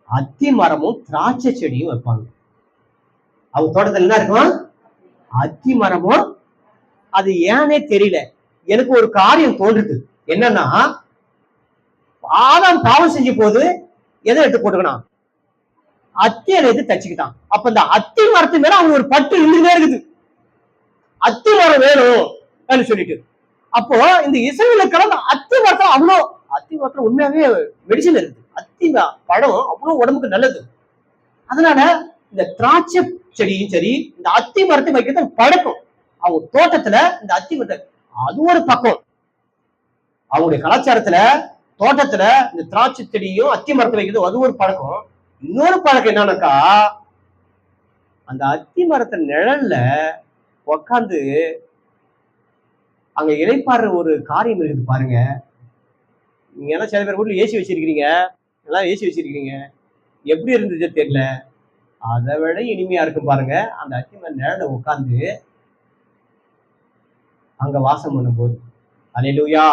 அத்தி மரமும் திராட்சை செடியும் வைப்பாங்க. அவங்க தோட்டத்துல என்ன இருக்கும், அத்தி மரமும். அது ஏனே தெரியல, எனக்கு ஒரு காரியம் தோன்றுது. என்னன்னா, ஆதாம் பாவம் செஞ்ச போது எதை எடுத்து போட்டுக்கணும், அத்தியை எடுத்து தச்சுக்கிட்டான். அப்ப இந்த அத்தி மரத்து மேல அவங்க ஒரு பட்டு இருந்துட்டே இருக்குது, அத்தி மரம் வேணும் சொல்லிட்டு. அப்போ இந்த இசைகளுக்கெல்லாம் அத்தி மரத்துல அவ்வளோ, அத்தி மரத்துல உண்மையாவே மெடிசன் இருக்கு. அத்தி பழம் அவ்வளவு உடம்புக்கு நல்லது. அதனால இந்த திராட்சை செடியும் சரி, இந்த அத்தி மரத்தை வைக்கிறது பழக்கம் அவங்க தோட்டத்துல. இந்த அத்தி மரத்தை அது ஒரு பக்கம், அவங்களுடைய கலாச்சாரத்துல தோட்டத்துல இந்த திராட்சை செடியும் அத்தி மரத்தை வைக்கிறது அது ஒரு பழக்கம். இன்னொரு பழக்கம் என்னன்னாக்கா, அந்த அத்தி மரத்தை நிழல்ல உக்காந்து அங்க இலைப்பாடுற ஒரு காரியம் இருக்குது பாருங்க. நீங்க எல்லாம் சில பேர் வீட்டுல ஏசி வச்சிருக்கீங்க, எல்லாம் ஏசி வச்சிருக்கீங்க, எப்படி இருந்துச்சு தெரியல, அதை விட இனிமையா இருக்கும் பாருங்க அந்த அத்தி மர நிழல்ல உட்காந்து அங்க வாசம் பண்ணும்போது. அல்லேலூயா.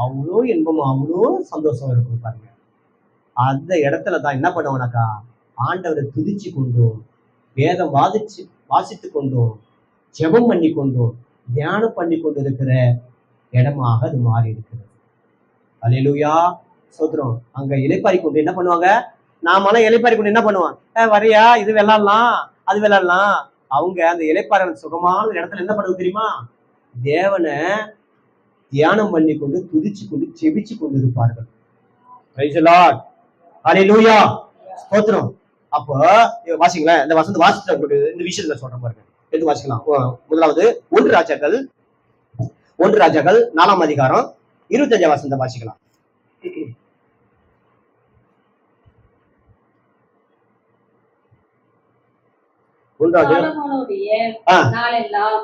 அவ்வளோ இன்பமும் அவ்வளோ சந்தோஷம் இருக்கும் பாருங்க. அந்த இடத்துலதான் என்ன பண்ணுவோம்னாக்கா, ஆண்டவரை துதிச்சு கொண்டோம், வேதம் வாசித்து கொண்டோம், ஜெபம் பண்ணி கொண்டோம், தியானம் பண்ணி கொண்டு இருக்கிற இடமாக அது மாறி இருக்கிறது. அல்லேலூயா. சோத்திரம். அங்க இலைப்பாரி கொண்டு என்ன பண்ணுவாங்க, நாமெல்லாம் இலைப்பாரி கொண்டு என்ன பண்ணுவான், வரையா இது விளாடலாம் அது விளாடலாம், அவங்க அந்த இளைப்பாறுதல் சுகமான இடத்துல என்ன பண்ணுவது தெரியுமா? தேவனை தியானம் பண்ணி கொண்டு துதிச்சு கொண்டு செபிச்சு கொண்டு இருப்பார்கள். Praise the Lord. Hallelujah. ஸ்தோத்திரம். அப்போ வாசிங்களேன், இந்த வசந்த வாசித்த இந்த விஷயத்துல சொல்றேன் பாருங்க. எடுத்து வாசிக்கலாம். முதலாவது 1 ராஜாக்கள் 4ஆம் அதிகாரம் 25 வசனத்தை வாசிக்கலாம்.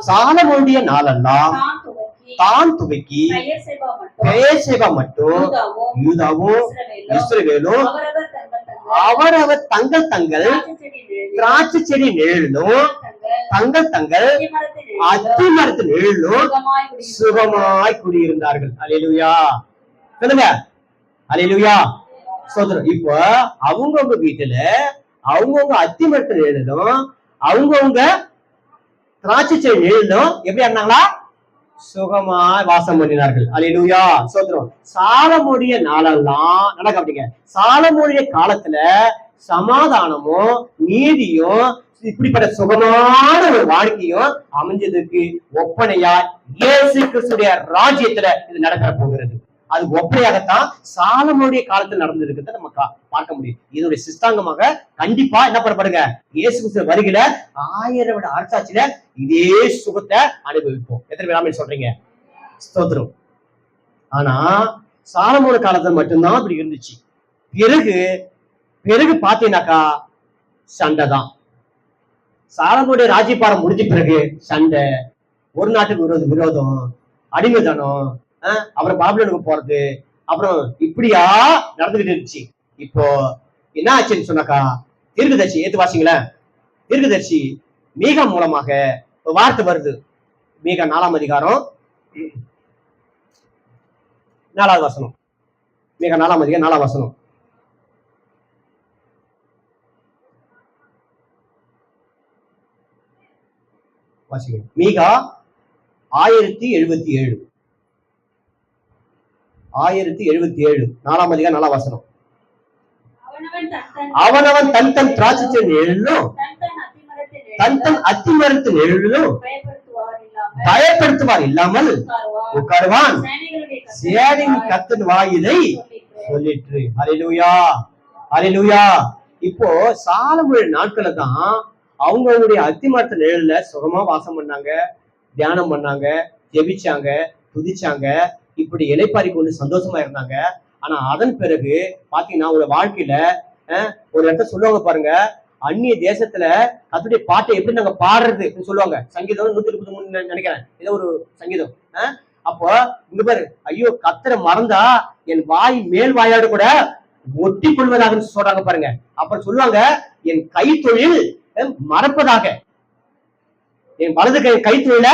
சாலமோனுடைய நாளெல்லாம் தான் துவக்கி பெயர்சேபா மட்டும் யூதாவும் இஸ்ரவேலும் அவரவர் தங்கள் திராட்சை செடி நிழலும் தங்கள் அத்தி மரத்து நிழலும் சுகமாய் குடியிருந்தார்கள். அல்லேலூயா சொல்லுங்க. அல்லேலூயா சோதரம். இப்போ அவங்கவுங்க வீட்டுல அவங்கவுங்க அத்தி மரத்து நிழலும் அவங்கவுங்க திராட்சை செடி நிழலும் எப்படி இருந்தாங்களா? சுகமாய் வாசம் பண்ணினார்கள். அல்லேலூயா சோதரம். சாலமோனுடைய நாளெல்லாம் நடக்க அப்படிங்க. சாலமோனுடைய காலத்துல சமாதானமும் நீதியும் இப்படிப்பட்ட சுகமான ஒரு வாழ்க்கையும் அமைஞ்சதுக்கு ஒப்பனையா இயேசு கிறிஸ்துடைய ராஜ்யத்துல இது நடக்க போகிறது. அது ஒப்பனையாகத்தான் சாலமோனுடைய காலத்துல நடந்திருக்கிறத நம்ம பார்க்க முடியும். இதனுடைய சிஸ்தாங்கமாக கண்டிப்பா என்ன பண்ணப்படுங்க, இயேசு கிறிஸ்து வருகிற 1000 வருட அரசாட்சியில இதே சுகத்தை அனுபவிப்போம். எத்தனை பேர் சொல்றீங்க? ஸ்தோத்திரம். ஆனா சாலமோனு காலத்துல மட்டும்தான் அப்படி இருந்துச்சு. பிறகு பாத்தீங்கன்னாக்கா சண்டை தான். சாலமோனுடைய ராஜ்யபாரம் முடிஞ்ச பிறகு சண்டை, ஒரு நாட்டுக்கு விரோதம், அடிமைத்தனம், அப்புறம் பாபிலோனுக்கு போறது, அப்புறம் இப்படியா நடந்துகிட்டு இருந்துச்சு. இப்போ என்ன ஆச்சுன்னு சொன்னாக்கா தீர்க்கதரிசி ஏத்து வாசிங்களேன். தீர்க்கதரிசி மீகா மூலமாக வார்த்தை வருது. மீகா 4ஆம் அதிகாரம் 4வது வசனம். மீகா 4ஆம் அதிகாரம் 4ஆம் வசனம். வாசிங்க. மீகா 1077 4ஆம் அதிகாரம் 4ஆம் வசனம். அவனவன் தன் திராட்சை செடி நிழலும் தன் அத்தி மரத்து நிழலும் பயப்படுத்துவார் இல்லாமல் உட்காருவான், சேனையின் கர்த்தர் வாயிலை சொல்லிற்று. அல்லேலூயா அல்லேலூயா. இப்போ சாலமோன் நாட்கள தான் அவங்களுடைய அத்தி மரத்து நிழல்ல சுகமா வாசம் பண்ணாங்க, தியானம் பண்ணாங்க, ஜெபிச்சாங்க, துதிச்சாங்க, இப்படி இளைப்பாரி கொண்டு சந்தோஷமா இருந்தாங்க. ஆனா அதன் பிறகு பாத்தீங்கன்னா அவங்க வாழ்க்கையில ஒரு இடத்த சொல்லுவாங்க பாருங்க, அந்நிய தேசத்துல கர்த்தருடைய பாட்டை எப்படி நாங்க பாடுறது சொல்லுவாங்க. சங்கீதம் 133 நினைக்கிறேன், ஏதோ ஒரு சங்கீதம். அப்போ இங்க பாரு, ஐயோ கர்த்தரை மறந்தா என் வாய் மேல் வாயாடு கூட ஒட்டி கொள்வதாக சொல்றாங்க பாருங்க. அப்புறம் சொல்லுவாங்க, என் கைத்தொழில் மறப்பதாக, என் வலது கைத்தொழில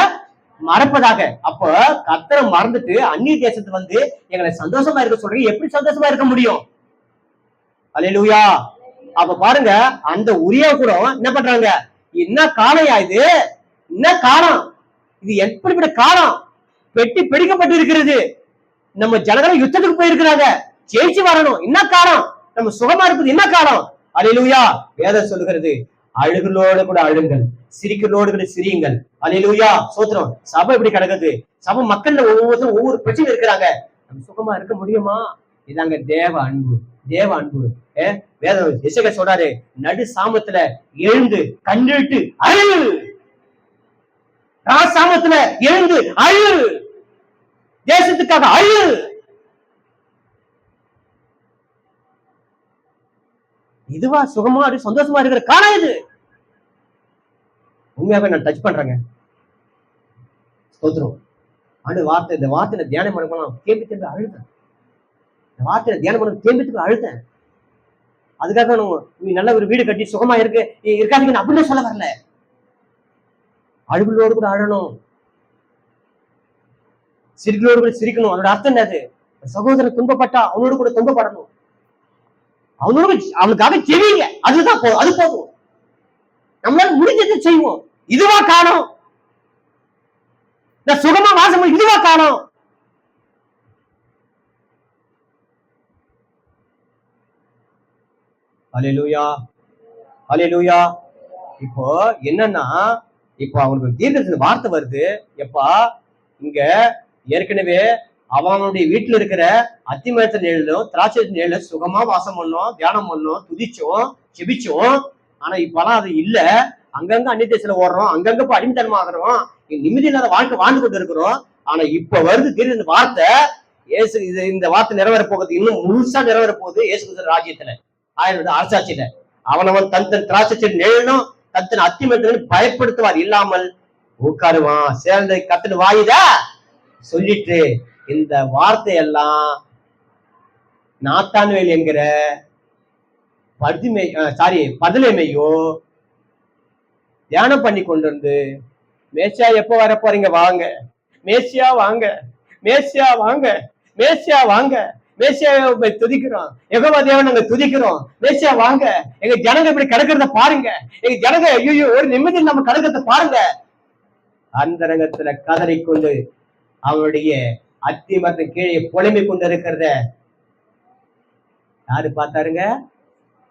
மறப்பதாக. அப்ப கர்த்தரை மறந்துட்டு அந்நிய தேசத்துக்கு வந்து எங்களை சந்தோஷமா இருக்க சொல்றீங்க, எப்படி சந்தோஷமா இருக்க முடியும்? அல்லேலூயா. அப்ப பாருங்க, அந்த உரியா கூட என்ன பண்றாங்க, என்ன காலையா இது, என்ன காலம் இது, எப்படிப்பட்ட காலம், பெட்டி பிடிக்கப்பட்டு இருக்கிறது, நம்ம ஜனங்களும் யுத்தத்துக்கு போயிருக்கிறாங்க, ஜெயிச்சு வரணும், என்ன காலம், நம்ம சுகமா இருப்பது என்ன காலம்? அல்லேலூயா. வேதம் சொல்லுகிறது, அழுகளோடு கூட அழுங்கள், சிரிகளோடு கூட சிரியுங்கள். அல்லேலூயா சோத்திரம். சபை இப்படி கிடக்குது, சபை மக்கள்ல ஒவ்வொருத்தரும் ஒவ்வொரு பிரச்சனை இருக்கிறாங்க, நம்ம சுகமா இருக்க முடியுமா? இதாங்க தேவ அன்பு, தேவ அன்பு. வேதம் எசேக்கியேல் சொல்றாரு, நடு சாமத்துல எழுந்து கண்ணிட்டு அழு, சாமத்துல எழுந்து அழு, தேசத்துக்காக அழு. இதுவா சுகமா சந்தோஷமா இருக்கிற காலம் இது? உண்மையாவே நான் டச் பண்றேங்க. ஸ்தோத்திரம். வார்த்தை, இந்த வார்த்தையில தியானம் பண்ண தேம்பி அழுத்தேன், இந்த வார்த்தையில தியானம் பண்ண தேம்பி அழுத்தேன். அதுக்காக நீ நல்ல ஒரு வீடு கட்டி சுகமா இருக்காதீங்கன்னு அப்படின்னு சொல்ல வரல. அழுகளோடு கூட அழணும், சிரிகளோடு கூட சிரிக்கணும். அதோட அர்த்தம் என்னது? சகோதரன் துன்பப்பட்டா அவனோடு கூட துன்பப்படணும், அவனுக்காக ஜெபிங்க, அதுதான் போதும், அது போதும். நம்மளால முடிஞ்சதை செய்வோம். இதுவா காலம்? இந்த சுகமா வாசம் இதுவா காலம்? அல்லேலூயா அல்லேலூயா. இப்போ என்னன்னா, இப்போ அவனுக்கு தீர்க்கதரிசன வார்த்தை வருது. எப்பா, இங்க ஏற்கனவே அவனுடைய வீட்டுல இருக்கிற அத்திமரத்து நிழலும் திராட்சை நிழலும் சுகமா வாசம் பண்ணோம், தியானம் பண்ணோம், துதிச்சோம், செபிச்சோம். ஆனா இப்பெல்லாம் அது இல்ல. அங்கங்க அந்நிய தேசத்துல ஓடுறோம், அங்கங்க இப்ப அடிமைத்தனமா ஆகிறோம், நிம்மதி இல்லாத வாழ்க்கை வாழ்ந்து கொண்டு இருக்கிறோம். ஆனா இப்ப வருது தீர்க்க வார்த்தை. இயேசு இந்த வார்த்தை நிறைவேற போகுது, இன்னும் முழுசா நிறைவேற போகுது இயேசு கிறிஸ்து ராஜ்யத்துல, அரசாட்சியில. அவனவன் தன் தன் திராட்சை நிழலும் தன் தன் அத்திமரத்திலும் பயப்படுத்துவார், இல்லாமல் உட்காருவான். சேர்ந்த கத்துன்னு வாயுதா சொல்லிட்டு இந்த வார்த்தையெல்லாம் நாத்தான்வேல் என்கிற பதுலேமையோ தியானம் பண்ணி கொண்டு வந்து, மேசியா எப்ப வர போறீங்க, வாங்க மேசியா, வாங்க மேசியா, வாங்க மேசியா, வாங்க மேசியாவை துதிக்கிறோம், யெகோவா தேவன் நாங்க துதிக்கிறோம், மேசியா வாங்க, எங்க ஜனங்க இப்படி கிடக்கிறத பாருங்க, எங்க ஜனங்க ஐயோ ஒரு நிம்மதி நம்ம கிடக்கிறத பாருங்க. அந்த ரங்கத்துல கதறிக்கொண்டு அவருடைய அத்திமரத்தின் கீழே புலம்பி கொண்டு இருக்கிறத யாரு பார்த்தாருங்க?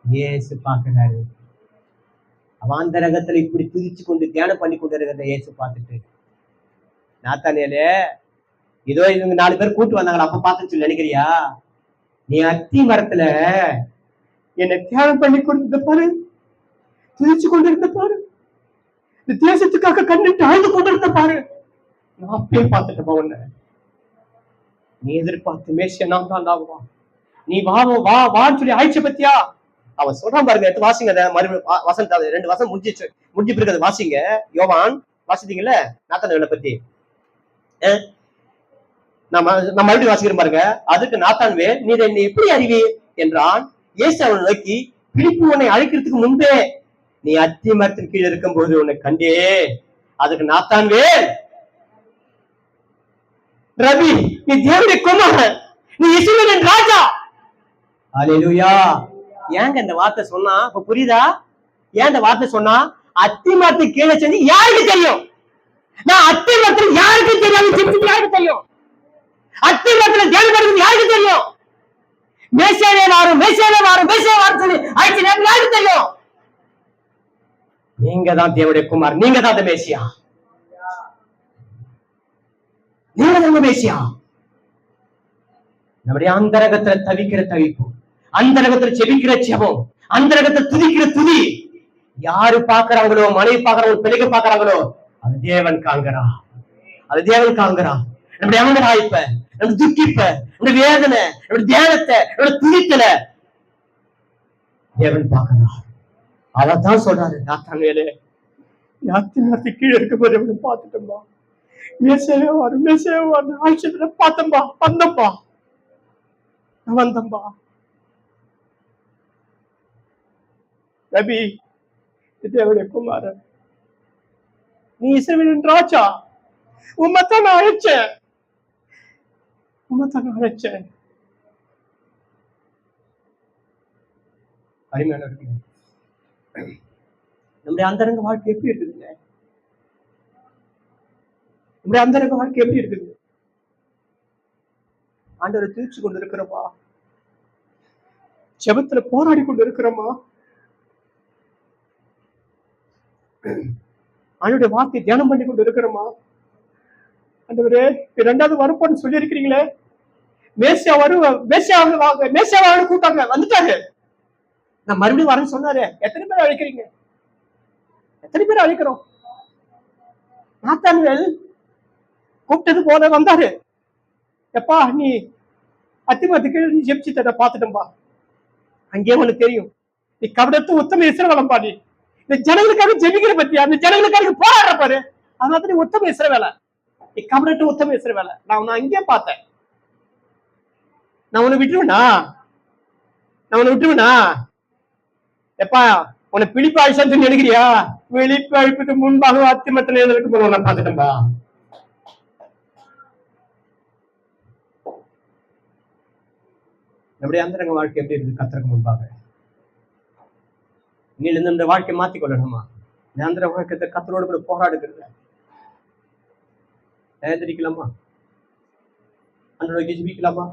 இயேசு பார்க்கிறாரு. அவன் அந்த ரகத்துல இப்படி துதிச்சு கொண்டு தியானம் பண்ணி கொண்டு இருக்கிறத இயேசு பார்த்துட்டு, நாத்தானியலே இதோ இவங்க 4 பேர் கூட்டு வந்தாங்களா, அப்ப பார்த்துன்னு சொல்லி நினைக்கிறியா? நீ அத்தி மரத்துல என்னை தியானம் பண்ணி கொண்டு பாரு, துதிச்சு கொண்டு இருந்த பாரு, இந்த தேசத்துக்காக கண்ணிட்டு ஆழ்ந்து கொண்டு இருந்த பாரு, நான் அப்பயும் பார்த்துட்டு உன்ன. நீ எதிர்பார்த்து மேசியா நான் தான் ஆகுவா, நீ வா வா வான்னு சொல்லி ஆயிடுச்சு பத்தியா? அவன் சொல்றான் பாருங்க, எடுத்து வாசிங்க. மறுபடியும் வசனம் 2 வசனம் முடிஞ்சு பிறகு வாசிங்க. யோவான் வாசித்தீங்கல்ல நாத்தான்வேலை பத்தி, நம்ம மறுபடியும் வாசிக்கிறோம் பாருங்க. அதுக்கு நாத்தான்வேல், நீ என்னை எப்படி அறிவி என்றான். இயேசு அவனை நோக்கி, பிலிப்பு உன்னை அழைக்கிறதுக்கு முன்பே நீ அத்தி மரத்தின் கீழே இருக்கும் போது உன்னை கண்டே. அதுக்கு நாத்தான்வேல், ரவி நீ தேவனுடைய குமாரன், நீ இஸ்ரவேலின் ராஜா. அல்லேலூயா. ஏங்க இந்த வார்த்தை சொன்னா இப்ப புரியுதா? ஏன் இந்த வார்த்தை சொன்னா? அத்தி மரத்துக்கு கீழே செஞ்சு யாருக்கு தெரியும்? நான் அத்தி மரத்தில் யாருக்கு தெரியும்? யாருக்கு தெரியும்? அத்தி மரத்தில் தேவன் யாருக்கு தெரியும்? மேசியாவே வாரும், மேசியாவே வாரும், மேசியா வாரும் சொல்லி ஆயிடுச்சு யாருக்கு தெரியும்? நீங்க தான் தேவனுடைய குமார், நீங்க தான் அந்த மேசியா, நீங்க தான் மேசியா. நம்முடைய அந்தரகத்துல தவிக்கிற தவிப்பு, அந்தரகத்துல செபிக்கிற செபம், அந்தரகத்துல துதிக்கிற துதி யாரு பாக்குறாங்களோ, மனைவி பாக்குறாங்களோ, பிள்ளைங்க பாக்குறாங்களோ, அது தேவன் காண்கிறா, அது தேவன் காண்கிறா. நம்முடைய அங்கராய்ப்ப, நம்ம துக்கிப்ப, நம்முடைய வேதனை, நம்முடைய தியானத்தை, நம்முடைய துதித்தல தேவன் பார்க்கிறார். அதான் சொல்றாரு நாத்தான்வேலே, அத்தி கீழே இருக்க போது பார்த்துட்டோம்பா, மேசையே வரும், மேசையே வரும், ஆட்சியத்துல பார்த்தம்பா, வந்தம்பா, வந்தம்பா. ரபி தேவனுடைய குமாரன், நீ இஸ்ரவேலின் ராஜா, உம்மைத்தான் நான் அழைச்சேன், உம்மைத்தான் நான் அழைச்சேன். அருமையானவர்களே, நம்முடைய அந்தரங்க வாழ்க்கை எப்படி இருக்குதுங்க? நம்முடைய அந்தரங்க வாழ்க்கை எப்படி இருக்குது? ஆண்டவரை தீர்ச்சு கொண்டு இருக்கிறோமா? ஜெபத்துல போராடி கொண்டு இருக்கிறோமா? ஆண்டவருடைய வார்த்தை தியானம் பண்ணி கொண்டு இருக்கிறோமா? ஆண்டவரே 2வது வரப்போன்னு சொல்லி இருக்கிறீங்களே, மேசியா வரும், மேசியாவை கூட்டாங்க, வந்துட்டாரு, நான் மறுபடியும் வரேன்னு சொன்னாரு. எத்தனை பேர் அழைக்கிறீங்க? எத்தனை பேர் அழைக்கிறோம்? நாத்தான்வேல் கூப்பிட்டது போல வந்தாரு. எப்பா நீ அத்திமரத்துக்கு நீ ஜெபிச்சுட்ட பார்த்துட்டம்பா, அங்கேயே உனக்கு தெரியும், நீ கபடத்து உத்தம இஸ்ரவேலம்பா, நீ இந்த ஜனங்களுக்காக ஜெபிக்கிற பத்தியா, அந்த ஜனங்களுக்காக போராடுற பாரு, அதனால நீ உத்தம இஸ்ரவேல, நீ கபடத்து உத்தம இஸ்ரவேல. நான் உன்னை அங்கேயே பார்த்தேன், நான் உன்னை விட்டுருவேனா? நான் உன்னை விட்டுருவேனா? எப்பா உன்னை பிலிப்பு ஆயிஷான்னு சொல்லி நினைக்கிறியா? பிலிப்பு அழிப்புக்கு முன்பாக அத்திமரத்துல எழுந்திருக்கும் போது உன்னை பார்த்துட்டேன்பா. நம்முடைய அந்தரங்க வாழ்க்கை எப்படி இருக்கு கர்த்தருக்கு முன்பாக? நீங்க இந்த வாழ்க்கையை மாத்திக் கொள்ளணுமா? அந்த வாழ்க்கை கர்த்தரோடு கூட போராடுகிறது எழுந்திரிக்கலாமா? அந்த ஜெபிக்கலாமா?